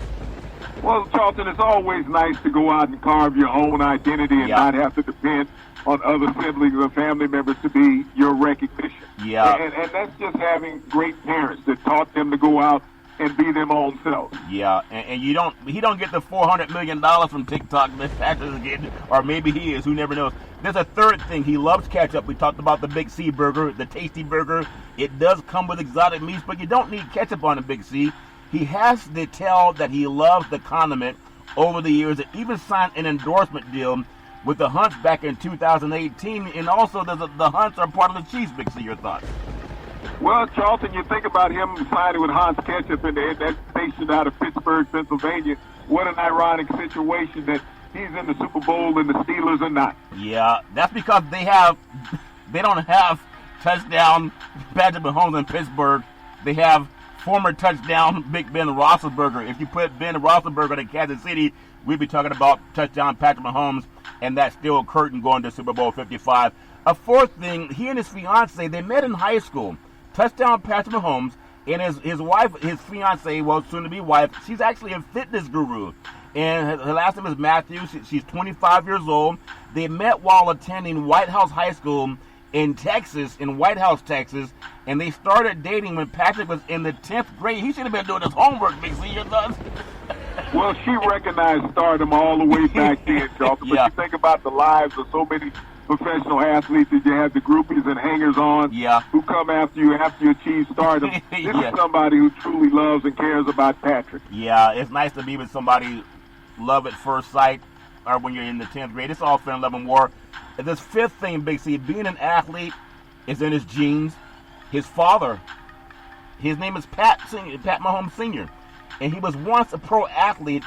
Well, Charlton, it's always nice to go out and carve your own identity and not have to depend on other siblings or family members to be your recognition. And that's just having great parents that taught them to go out and be them own selves. And he don't get the $400 million from TikTok that Patrick is getting, or maybe he is, who never knows. There's a third thing. He loves ketchup. We talked about the Big C burger, the tasty burger. It does come with exotic meats, but you don't need ketchup on the Big C. He has to tell that he loves the condiment over the years, and even signed an endorsement deal with the Hunts back in 2018, and also the Hunts are part of the Chiefs. Big C, your thoughts? Well, Charlton, you think about him signing with Hans Ketchup in that station out of Pittsburgh, Pennsylvania. What an ironic situation that he's in the Super Bowl and the Steelers are not. That's because they don't have touchdown Patrick Mahomes in Pittsburgh. They have former touchdown Big Ben Roethlisberger. If you put Ben Roethlisberger in Kansas City, we'd be talking about touchdown Patrick Mahomes, and that's still curtain going to Super Bowl 55. A fourth thing, he and his fiance, they met in high school. Touchdown Patrick Mahomes And his wife, his fiance, well, soon-to-be wife, she's actually a fitness guru. And her last name is Matthew. She's 25 years old. They met while attending White House High School in Texas, in White House, Texas. And they started dating when Patrick was in the 10th grade. He should have been doing his homework, Big C. Your thoughts? Well, she recognized stardom all the way back then, Charlton. But Yeah. you think about the lives of so many professional athletes that you have the groupies and hangers-on Yeah. who come after you achieve stardom. This Yeah. is somebody who truly loves and cares about Patrick. Yeah, it's nice to be with somebody, love at first sight, or when you're in the 10th grade. It's all fair and love and war. And this fifth thing, Big C, being an athlete is in his genes. His father, his name is Pat Mahomes Sr., and he was once a pro athlete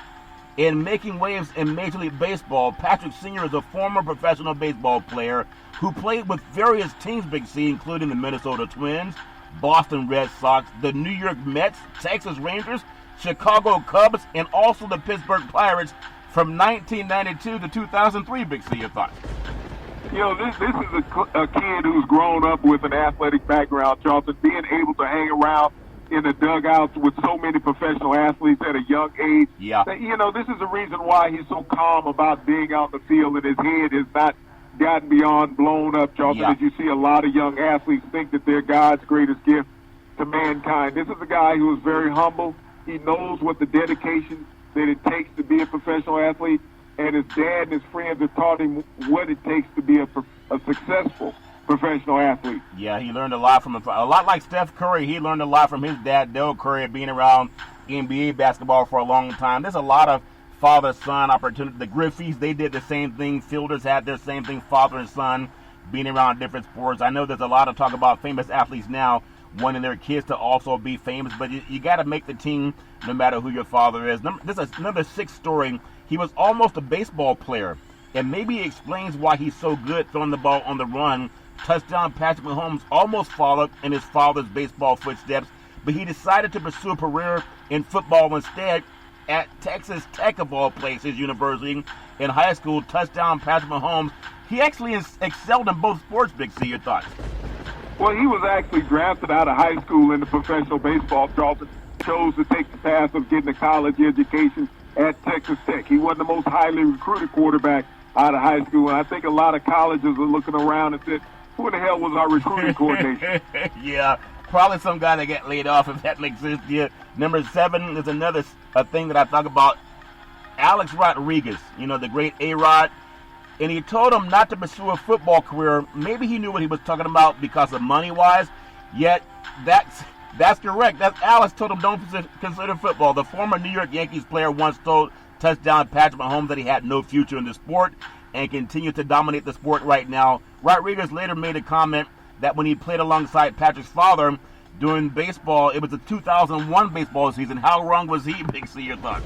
in making waves in Major League Baseball. Patrick Sr. is a former professional baseball player who played with various teams, Big C, including the Minnesota Twins, Boston Red Sox, the New York Mets, Texas Rangers, Chicago Cubs, and also the Pittsburgh Pirates from 1992 to 2003, Big C. Your thoughts? You know, this is a kid who's grown up with an athletic background, Charlton, being able to hang around in the dugouts with so many professional athletes at a young age. Yeah. You know, this is the reason why he's so calm about being out in the field, and his head has not gotten beyond blown up, Charlton, Yeah. as you see a lot of young athletes think that they're God's greatest gift to mankind. This is a guy who is very humble. He knows what the dedication that it takes to be a professional athlete, and his dad and his friends have taught him what it takes to be a successful professional athlete. Yeah, he learned a lot from a lot like Steph Curry. He learned a lot from his dad, Dell Curry, being around NBA basketball for a long time. There's a lot of father-son opportunity. The Griffeys, they did the same thing. Fielders had their same thing, father and son, being around different sports. I know there's a lot of talk about famous athletes now wanting their kids to also be famous, but you got to make the team no matter who your father is. This is another sixth story. He was almost a baseball player, and maybe it explains why he's so good throwing the ball on the run. Touchdown Patrick Mahomes almost followed in his father's baseball footsteps, but he decided to pursue a career in football instead at Texas Tech, of all places, university. In high school, touchdown Patrick Mahomes. He actually excelled in both sports, Big C. Your thoughts? Well, he was actually drafted out of high school into professional baseball. Charlton chose to take the path of getting a college education at Texas Tech. He wasn't the most highly recruited quarterback out of high school, and I think a lot of colleges are looking around and said, who the hell was our recruiting coordination? Yeah, probably some guy that got laid off, if that makes sense to you. Number 7 is another thing that I talk about. Alex Rodriguez, you know, the great A-Rod. And he told him not to pursue a football career. Maybe he knew what he was talking about because of money-wise. Yet, that's correct. Alex told him don't consider football. The former New York Yankees player once told touchdown Patrick Mahomes that he had no future in the sport and continues to dominate the sport right now. Rodriguez later made a comment that when he played alongside Patrick's father during baseball, it was the 2001 baseball season. How wrong was he, Big C? Your thoughts?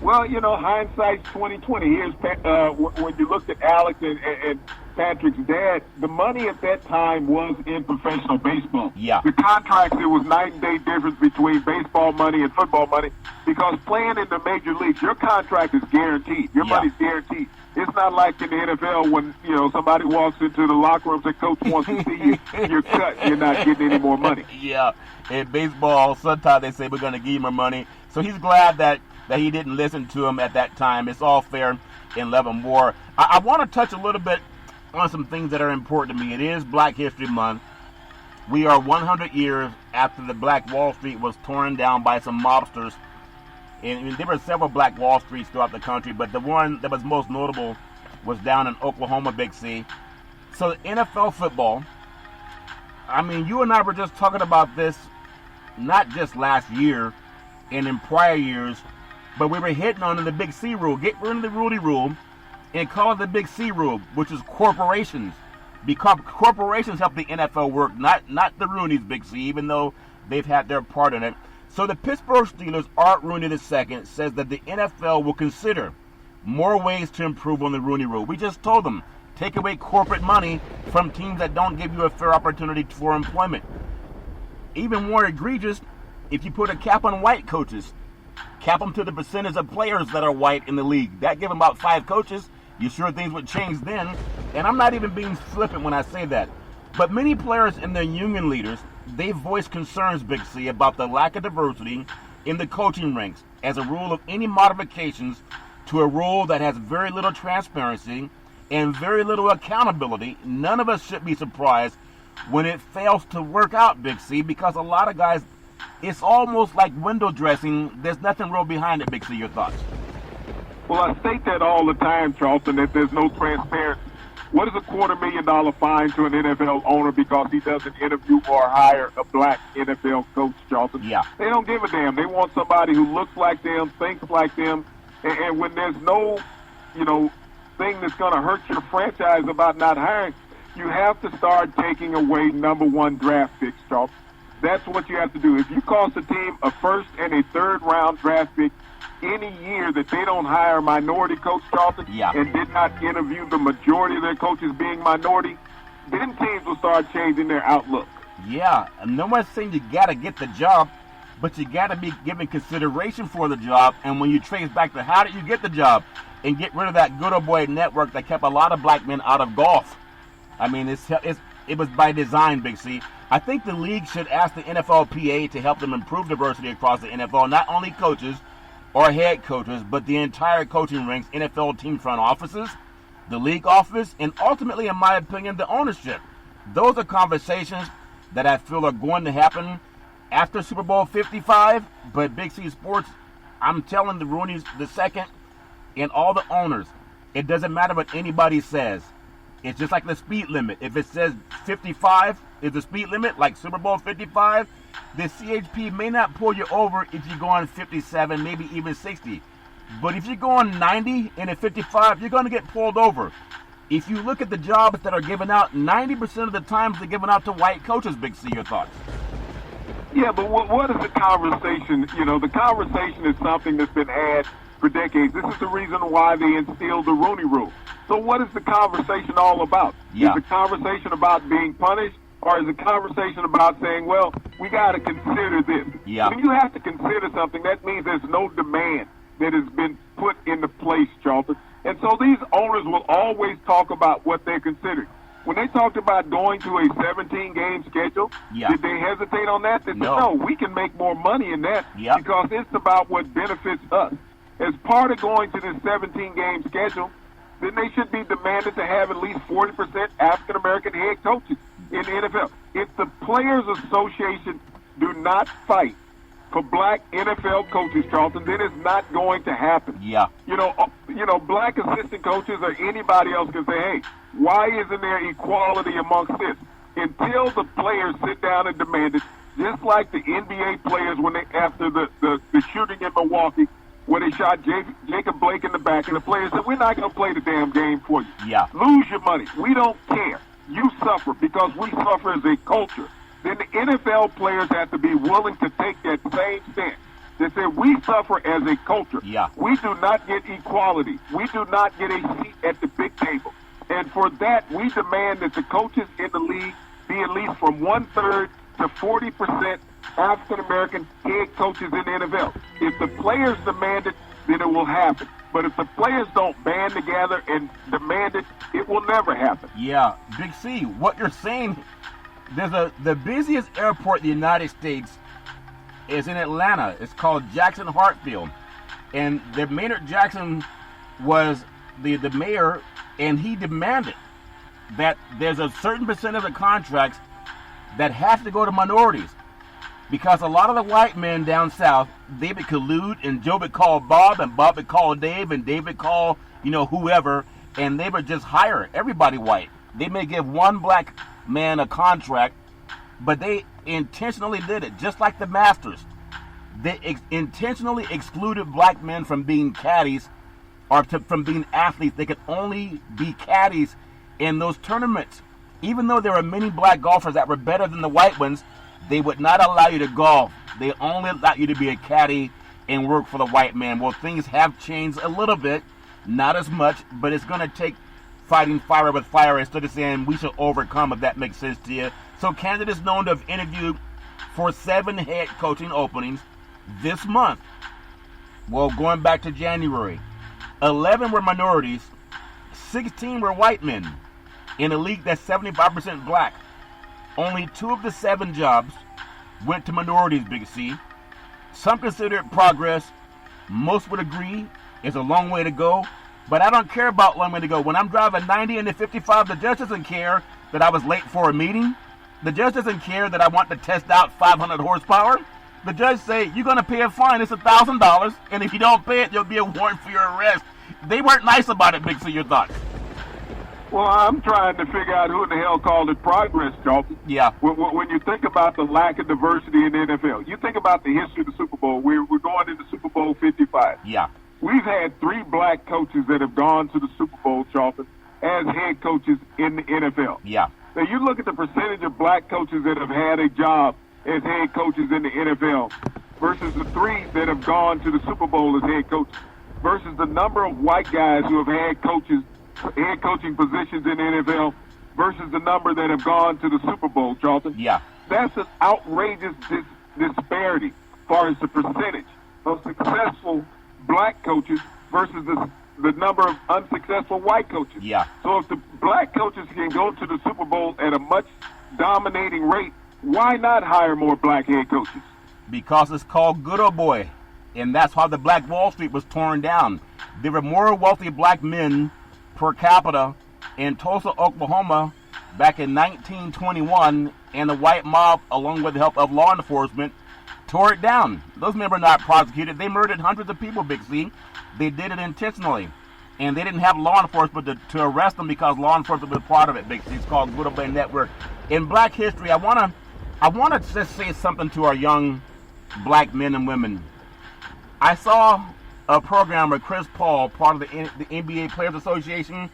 Well, you know, hindsight's 2020. Here's when you looked at Alex and Patrick's dad, the money at that time was in professional baseball. Yeah. The contracts, there was night and day difference between baseball money and football money because playing in the major leagues, your contract is guaranteed. Your money's guaranteed. It's not like in the NFL when, you know, somebody walks into the locker room and says, Coach wants to see you, you're cut, you're not getting any more money. Yeah. In baseball, sometimes they say we're going to give you more money. So he's glad that he didn't listen to him at that time. It's all fair in love and war. I want to touch a little bit on some things that are important to me. It is Black History Month. We are 100 years after the Black Wall Street was torn down by some mobsters. And there were several Black Wall Streets throughout the country, but the one that was most notable was down in Oklahoma, Big C. So NFL football, I mean, you and I were just talking about this not just last year and in prior years, but we were hitting on the Big C rule. Get rid of the Rudy rule and call it the Big C rule, which is corporations. Because corporations help the NFL work, not the Rooney's, Big C, even though they've had their part in it. So the Pittsburgh Steelers' Art Rooney II says that the NFL will consider more ways to improve on the Rooney rule. We just told them, take away corporate money from teams that don't give you a fair opportunity for employment. Even more egregious, if you put a cap on white coaches, cap them to the percentage of players that are white in the league. That give them about 5 coaches. You sure things would change then? And I'm not even being flippant when I say that. But many players and their union leaders they voiced concerns, Big C, about the lack of diversity in the coaching ranks as a rule of any modifications to a rule that has very little transparency and very little accountability. None of us should be surprised when it fails to work out, Big C, because a lot of guys, it's almost like window dressing. There's nothing real behind it, Big C. Your thoughts? Well, I state that all the time, Charlton, that there's no transparency. What is a $250,000 fine to an NFL owner because he doesn't interview or hire a black NFL coach, Charlton? Yeah. They don't give a damn. They want somebody who looks like them, thinks like them, and when there's no, thing that's going to hurt your franchise about not hiring, you have to start taking away number one draft picks, Charlton. That's what you have to do. If you cost a team a first and a third round draft pick any year that they don't hire a minority coach, Charlton, and did not interview the majority of their coaches being minority, then teams will start changing their outlook. Yeah, and no one's saying you got to get the job, but you got to be given consideration for the job. And when you trace back to how did you get the job and get rid of that good old boy network that kept a lot of black men out of golf. I mean, it was by design, Big C. I think the league should ask the NFLPA to help them improve diversity across the NFL, not only coaches or head coaches, but the entire coaching ranks, NFL team front offices, the league office, and ultimately, in my opinion, the ownership. Those are conversations that I feel are going to happen after Super Bowl 55, but Big C Sports, I'm telling the Rooney's the second and all the owners, it doesn't matter what anybody says. It's just like the speed limit. If it says 55 is the speed limit, like Super Bowl 55, the CHP may not pull you over if you're going 57, maybe even 60. But if you're going 90 and at 55, you're going to get pulled over. If you look at the jobs that are given out, 90% of the times they're given out to white coaches, Big C. Your thoughts? Yeah, but what is the conversation? The conversation is something that's been had for decades. This is the reason why they instilled the Rooney Rule. So what is the conversation all about? Yeah. Is the conversation about being punished, or is the conversation about saying, well, we got to consider this? Yeah. When you have to consider something, that means there's no demand that has been put into place, Charlton. And so these owners will always talk about what they're considering. When they talked about going to a 17-game schedule, did they hesitate on that? They said, no, we can make more money in that because it's about what benefits us. As part of going to this 17-game schedule, then they should be demanded to have at least 40% African-American head coaches in the NFL. If the Players Association do not fight for black NFL coaches, Charlton, then it's not going to happen. Yeah. Black assistant coaches or anybody else can say, hey, why isn't there equality amongst this? Until the players sit down and demand it, just like the NBA players when after the shooting in Milwaukee, where they shot Jacob Blake in the back, and the players said, we're not going to play the damn game for you. Yeah. Lose your money. We don't care. You suffer because we suffer as a culture. Then the NFL players have to be willing to take that same stance. They say, we suffer as a culture. Yeah. We do not get equality. We do not get a seat at the big table. And for that, we demand that the coaches in the league be at least from 1/3 to 40% African-American head coaches in the NFL. If the players demand it, then it will happen. But if the players don't band together and demand it, it will never happen. Yeah, Big C, what you're saying, the busiest airport in the United States is in Atlanta. It's called Jackson Hartfield. And the Maynard Jackson was the mayor, and he demanded that there's a certain percent of the contracts that have to go to minorities. Because a lot of the white men down south, they would collude, and Joe would call Bob, and Bob would call Dave, and Dave would call, whoever, and they would just hire everybody white. They may give one black man a contract, but they intentionally did it, just like the Masters. They intentionally excluded black men from being caddies or from being athletes. They could only be caddies in those tournaments. Even though there were many black golfers that were better than the white ones, they would not allow you to golf. They only allowed you to be a caddy and work for the white man. Well, things have changed a little bit, not as much, but it's going to take fighting fire with fire instead of saying we should overcome, if that makes sense to you. So candidates known to have interviewed for 7 head coaching openings this month. Well, going back to January, 11 were minorities, 16 were white men in a league that's 75% black. Only 2 of the 7 jobs went to minorities, Big C. Some consider it progress. Most would agree it's a long way to go. But I don't care about long way to go. When I'm driving 90 into 55, the judge doesn't care that I was late for a meeting. The judge doesn't care that I want to test out 500 horsepower. The judge say, you're going to pay a fine. It's $1,000. And if you don't pay it, there'll be a warrant for your arrest. They weren't nice about it, Big C. Your thoughts? Well, I'm trying to figure out who in the hell called it progress, Charlton. Yeah. When you think about the lack of diversity in the NFL, you think about the history of the Super Bowl. We're going into Super Bowl 55. Yeah. We've had 3 black coaches that have gone to the Super Bowl, Charlton, as head coaches in the NFL. Yeah. Now, you look at the percentage of black coaches that have had a job as head coaches in the NFL versus the 3 that have gone to the Super Bowl as head coaches versus the number of white guys who have had head coaching positions in the NFL versus the number that have gone to the Super Bowl, Charlton. Yeah. That's an outrageous disparity as far as the percentage of successful black coaches versus the number of unsuccessful white coaches. Yeah. So if the black coaches can go to the Super Bowl at a much dominating rate, why not hire more black head coaches? Because it's called good old boy. And that's how the Black Wall Street was torn down. There were more wealthy black men per capita in Tulsa, Oklahoma back in 1921, and the white mob, along with the help of law enforcement, tore it down. Those men were not prosecuted. They murdered hundreds of people, Big C. They did it intentionally. And they didn't have law enforcement to arrest them because law enforcement was part of it, Big C. It's called Good Old Boy Network. In black history, I want to just say something to our young black men and women. I saw a program with Chris Paul, part of the NBA Players Association,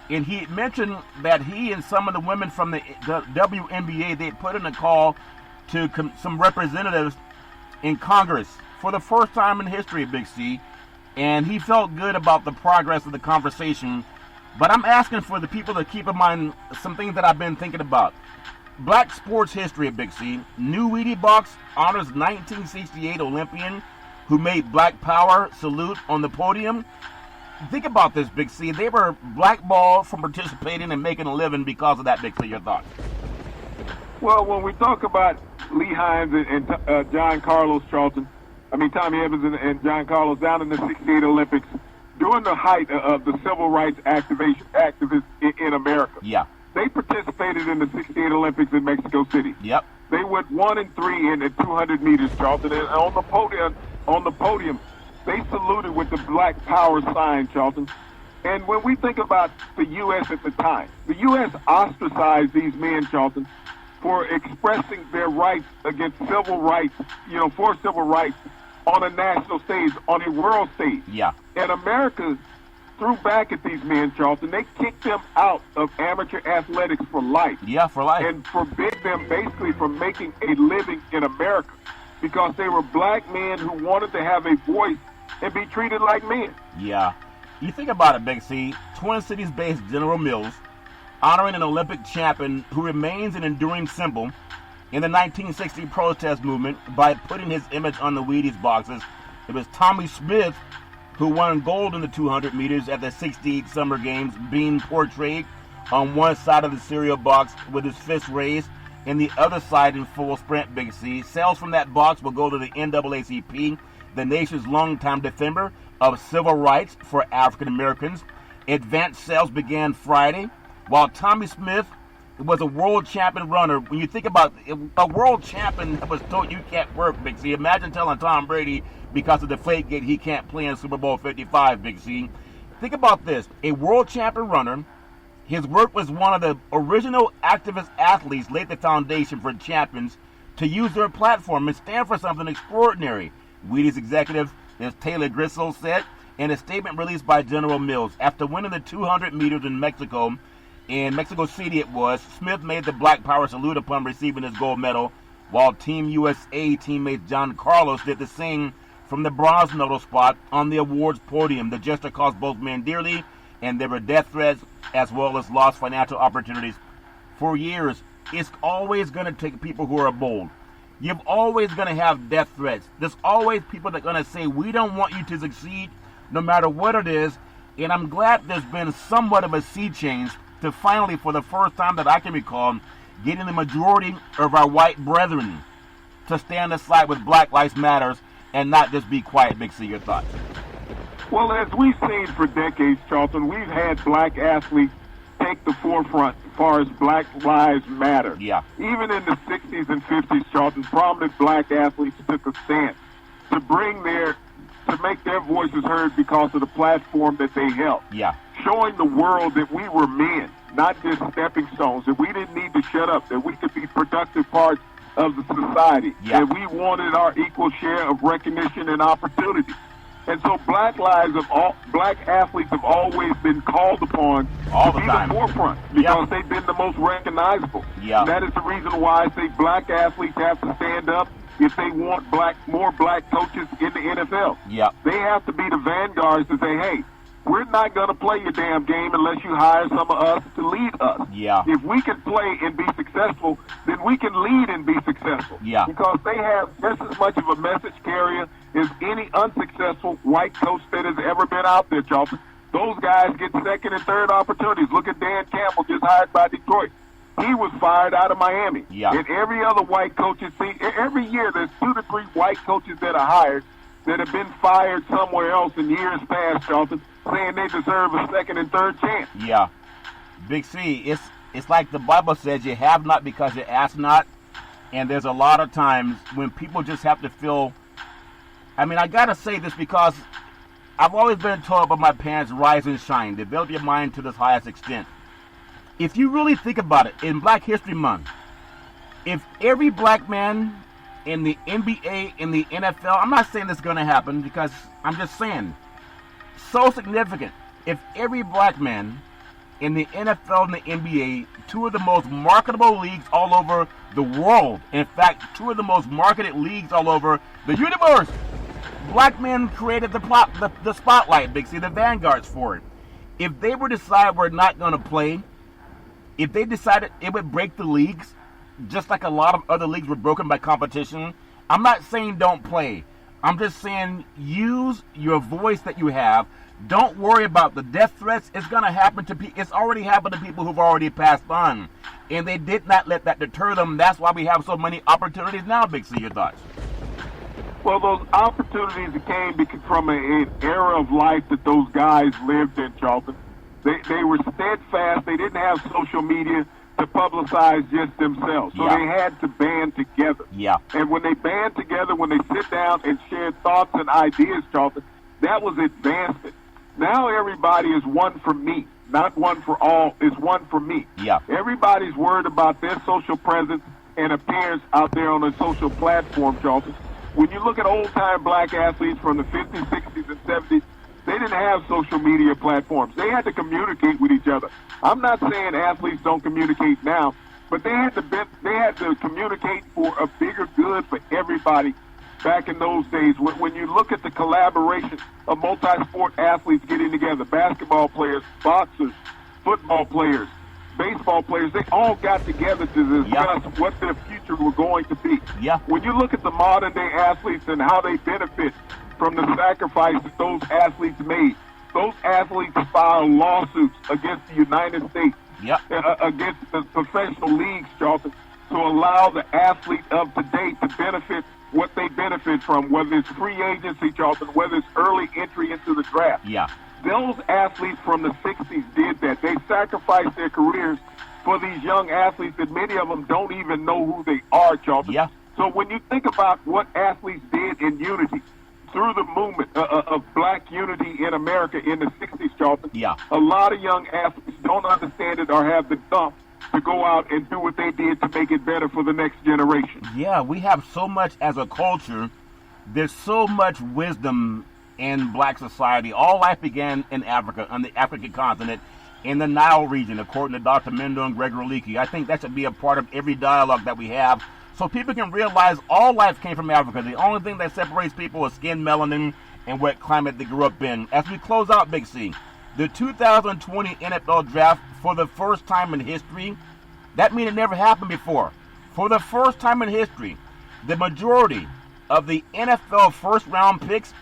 and he mentioned that he and some of the women from the WNBA, they put in a call to some representatives in Congress for the first time in history, Big C, and he felt good about the progress of the conversation. But I'm asking for the people to keep in mind some things that I've been thinking about. Black sports history, Big C. New Wheatie Box honors 1968 Olympian who made Black Power salute on the podium. Think about this, Big C. They were blackballed from participating and making a living because of that, Big C. Your thoughts? Well, when we talk about Lee Hines and John Carlos, Charlton, Tommy Evans and John Carlos down in the 68 Olympics, during the height of the civil rights activists in America. Yeah. They participated in the 68 Olympics in Mexico City. Yep. They went 1 and 3 in the 200 meters, Charlton, and on the podium, they saluted with the Black Power sign, Charlton. And when we think about the U.S. at the time, the U.S. ostracized these men, Charlton, for expressing their rights against civil rights, for civil rights on a national stage, on a world stage. Yeah. And America threw back at these men, Charlton. They kicked them out of amateur athletics for life. Yeah, for life. And forbid them basically from making a living in America because they were black men who wanted to have a voice and be treated like men. Yeah. You think about it, Big C. Twin Cities-based General Mills honoring an Olympic champion who remains an enduring symbol in the 1960 protest movement by putting his image on the Wheaties boxes. It was Tommy Smith who won gold in the 200 meters at the 68 Summer Games, being portrayed on one side of the cereal box with his fist raised and the other side in full sprint, Big C. Sales from that box will go to the NAACP, the nation's longtime defender of civil rights for African Americans. Advanced sales began Friday, while Tommy Smith was a world champion runner. When you think about a world champion that was told you can't work, Big C, imagine telling Tom Brady because of the Deflategate he can't play in Super Bowl 55, Big C. Think about this. A world champion runner, his work was one of the original activist athletes laid the foundation for champions to use their platform and stand for something extraordinary. Wheaties executive, as Taylor Griswold said, in a statement released by General Mills, after winning the 200 meters in Mexico City Smith made the Black Power salute upon receiving his gold medal, while Team USA teammate John Carlos did the same from the bronze medal spot on the awards podium. The gesture cost both men dearly, and there were death threats as well as lost financial opportunities. For years, it's always going to take people who are bold. You're always going to have death threats. There's always people that are going to say, we don't want you to succeed no matter what it is. And I'm glad there's been somewhat of a sea change to finally, for the first time that I can recall, getting the majority of our white brethren to stand aside with Black Lives Matters and not just be quiet? Big C, your thoughts? Well, as we've seen for decades, Charlton, we've had black athletes take the forefront as far as Black Lives Matter. Yeah. Even in the 60s and 50s, Charlton, prominent black athletes took a stance to make their voices heard because of the platform that they held. Yeah. Showing the world that we were men, not just stepping stones, that we didn't need to shut up, that we could be productive parts of the society, yeah. that we wanted our equal share of recognition and opportunity. And so black athletes have always been called upon to be the forefront because they've been the most recognizable. Yeah. And that is the reason why I say black athletes have to stand up if they want more black coaches in the NFL. Yeah. They have to be the vanguards to say, hey, we're not going to play your damn game unless you hire some of us to lead us. Yeah. If we can play and be successful, then we can lead and be successful. Yeah. Because they have just as much of a message carrier as any unsuccessful white coach that has ever been out there, Charlton. Those guys get second and third opportunities. Look at Dan Campbell, just hired by Detroit. He was fired out of Miami. Yeah. And every other white coach is seen. Every year there's 2 to 3 white coaches that are hired that have been fired somewhere else in years past, Charlton, saying they deserve a second and third chance. Yeah. Big C, it's like the Bible says, you have not because you ask not. And there's a lot of times when people just have to feel, I mean, I got to say this because I've always been told by my parents, rise and shine, develop your mind to the highest extent. If you really think about it, in Black History Month, if every black man in the NBA, in the NFL, I'm not saying this is going to happen because I'm just saying, so significant. If every black man in the NFL and the NBA, 2 of the most marketable leagues all over the world, in fact, 2 of the most marketed leagues all over the universe, black men created the spotlight, Big C, the vanguards for it. If they were to decide we're not going to play, if they decided it would break the leagues, just like a lot of other leagues were broken by competition, I'm not saying don't play. I'm just saying use your voice that you have. Don't worry about the death threats. It's going to happen to people. It's already happened to people who've already passed on. And they did not let that deter them. That's why we have so many opportunities now, Big C. Your thoughts? Well, those opportunities came from an era of life that those guys lived in, Charlton. They were steadfast. They didn't have social media to publicize just themselves. So they had to band together. Yeah. And when they band together, when they sit down and share thoughts and ideas, Charlton, that was advancement. Now everybody is one for me, not one for all. It's one for me. Yeah. Everybody's worried about their social presence and appearance out there on a social platform, Charlton. When you look at old-time black athletes from the 50s, 60s, and 70s, they didn't have social media platforms. They had to communicate with each other. I'm not saying athletes don't communicate now, but they had to communicate for a bigger good for everybody back in those days. When you look at the collaboration of multi-sport athletes getting together, basketball players, boxers, football players, baseball players, they all got together to discuss what their future were going to be. Yeah. When you look at the modern-day athletes and how they benefit from the sacrifice that those athletes made, those athletes filed lawsuits against the United States, against the professional leagues, Charlton, to allow the athlete of today to benefit what they benefit from, whether it's free agency, Charlton, whether it's early entry into the draft. Yeah. Those athletes from the 60s did that. They sacrificed their careers for these young athletes that many of them don't even know who they are, Charlton. Yeah. So when you think about what athletes did in unity, through the movement of black unity in America in the 60s, Charlton, a lot of young athletes don't understand it or have the dump to go out and do what they did to make it better for the next generation. Yeah, we have so much as a culture. There's so much wisdom in black society. All life began in Africa, on the African continent, in the Nile region, according to Dr. Mendo and Gregory Leakey. I think that should be a part of every dialogue that we have, so people can realize all life came from Africa. The only thing that separates people is skin melanin and what climate they grew up in. As we close out, Big C, the 2020 NFL Draft, for the first time in history, that means it never happened before. For the first time in history, the majority of the NFL first-round picks,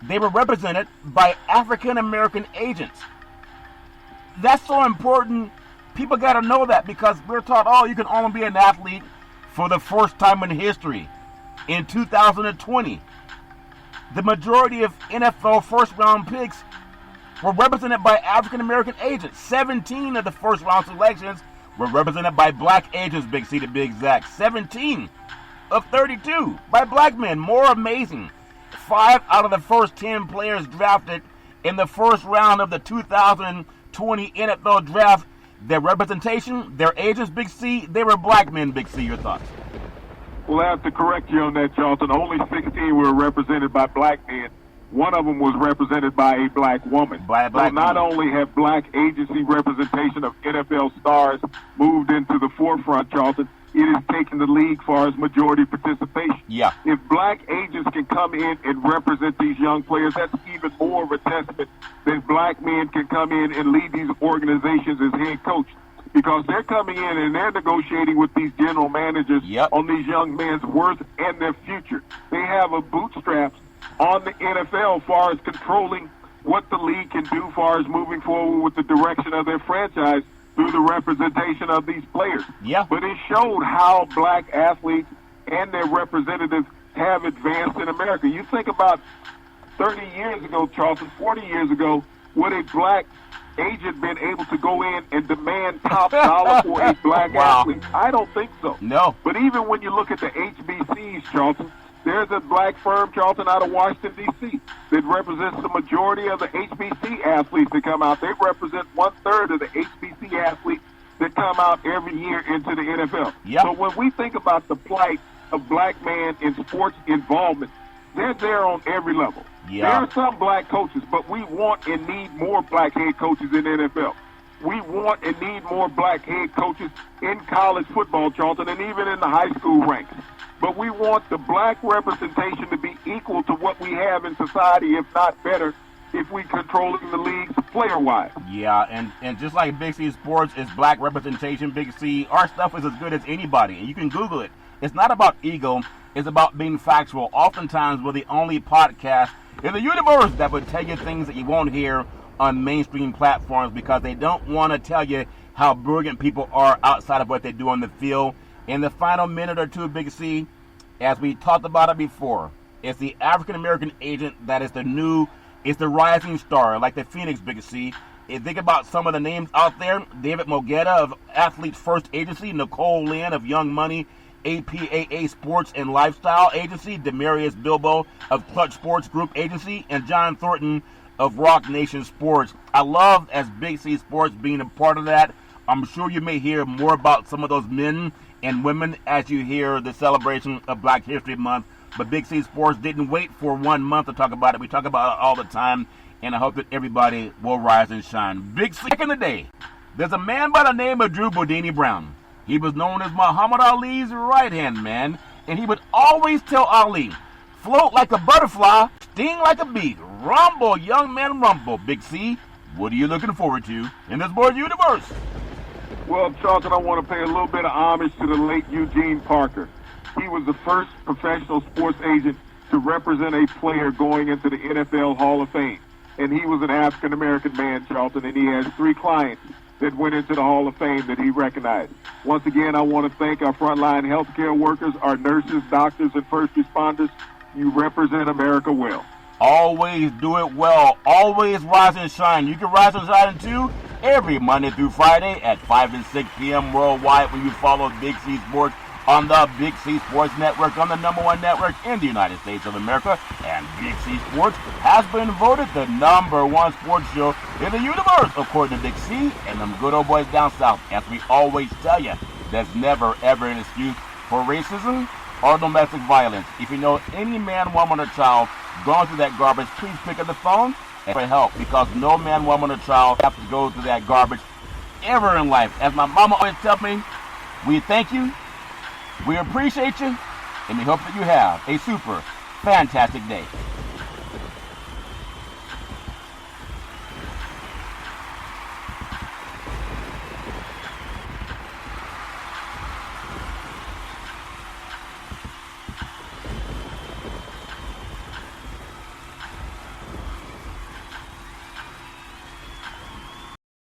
they were represented by African-American agents. That's so important People got to know that, because we're taught, oh, you can only be an athlete for the first time in history. In 2020, the majority of NFL first-round picks were represented by African-American agents. 17 of the first-round selections were represented by black agents, Big C to be exact. 17 of 32 by black men. More amazing. 5 out of the first 10 players drafted in the first round of the 2020 NFL draft, their representation, their agents, Big C, they were black men, Big C. Your thoughts? Well, I have to correct you on that, Charlton. Only 16 were represented by black men. One of them was represented by a black woman. By a black so not woman. only have black agency representation of NFL stars moved into the forefront, Charlton, it has taken the league far as majority participation. Yeah. If black agents can come in and represent these young players, that's even more of a testament that black men can come in and lead these organizations as head coach. Because they're coming in and they're negotiating with these general managers on these young men's worth and their future. They have a bootstraps on the NFL as far as controlling what the league can do as far as moving forward with the direction of their franchise through the representation of these players. Yeah. But it showed how black athletes and their representatives have advanced in America. You think about 30 years ago, Charlton, 40 years ago, would a black agent been able to go in and demand top dollar for a black athlete? I don't think so. No. But even when you look at the HBCs, Charlton, there's a black firm, Charlton, out of Washington, D.C., that represents the majority of the HBC athletes that come out. They represent 1/3 of the HBC athletes that come out every year into the NFL. Yep. So when we think about the plight of black men in sports involvement, they're there on every level. Yeah. There are some black coaches, but we want and need more black head coaches in the NFL. We want and need more black head coaches in college football, Charlton, and even in the high school ranks. But we want the black representation to be equal to what we have in society, if not better, if we controlling the leagues player-wise. Yeah, and just like Big C Sports is black representation, Big C, our stuff is as good as anybody. And you can Google it. It's not about ego. It's about being factual. Oftentimes, we're the only podcast in the universe that would tell you things that you won't hear on mainstream platforms, because they don't want to tell you how brilliant people are outside of what they do on the field. In the final minute or two, Big C, as we talked about it before, it's the African-American agent that is it's the rising star, like the Phoenix, Big C. And think about some of the names out there. David Mogeta of Athletes First Agency, Nicole Lynn of Young Money, APAA Sports and Lifestyle Agency, Demarius Bilbo of Clutch Sports Group Agency, and John Thornton of Rock Nation Sports. I love, as Big C Sports, being a part of that. I'm sure you may hear more about some of those men and women as you hear the celebration of Black History Month. But Big C Sports didn't wait for 1 month to talk about it. We talk about it all the time, and I hope that everybody will rise and shine. Big C, back in the day, there's a man by the name of Drew Bodini Brown. He was known as Muhammad Ali's right-hand man, and he would always tell Ali, float like a butterfly, sting like a bee, rumble, young man, rumble. Big C, what are you looking forward to in this board universe? Well, Charlton, I want to pay a little bit of homage to the late Eugene Parker. He was the first professional sports agent to represent a player going into the NFL Hall of Fame. And he was an African-American man, Charlton, and he has 3 clients that went into the Hall of Fame that he recognized. Once again, I want to thank our frontline healthcare workers, our nurses, doctors, and first responders. You represent America well. Always do it well. Always rise and shine. You can rise and shine too every Monday through Friday at 5 and 6 p.m. worldwide when you follow Big C Sports on the Big C Sports Network, on the #1 network in the United States of America. And Big C Sports has been voted the #1 sports show in the universe, according to Big C and them good old boys down south. As we always tell you, there's never, ever an excuse for racism or domestic violence. If you know any man, woman, or child going through that garbage, please pick up the phone and for help, because no man, woman, or child have to go through that garbage ever in life. As my mama always tells me, we thank you, we appreciate you, and we hope that you have a super fantastic day.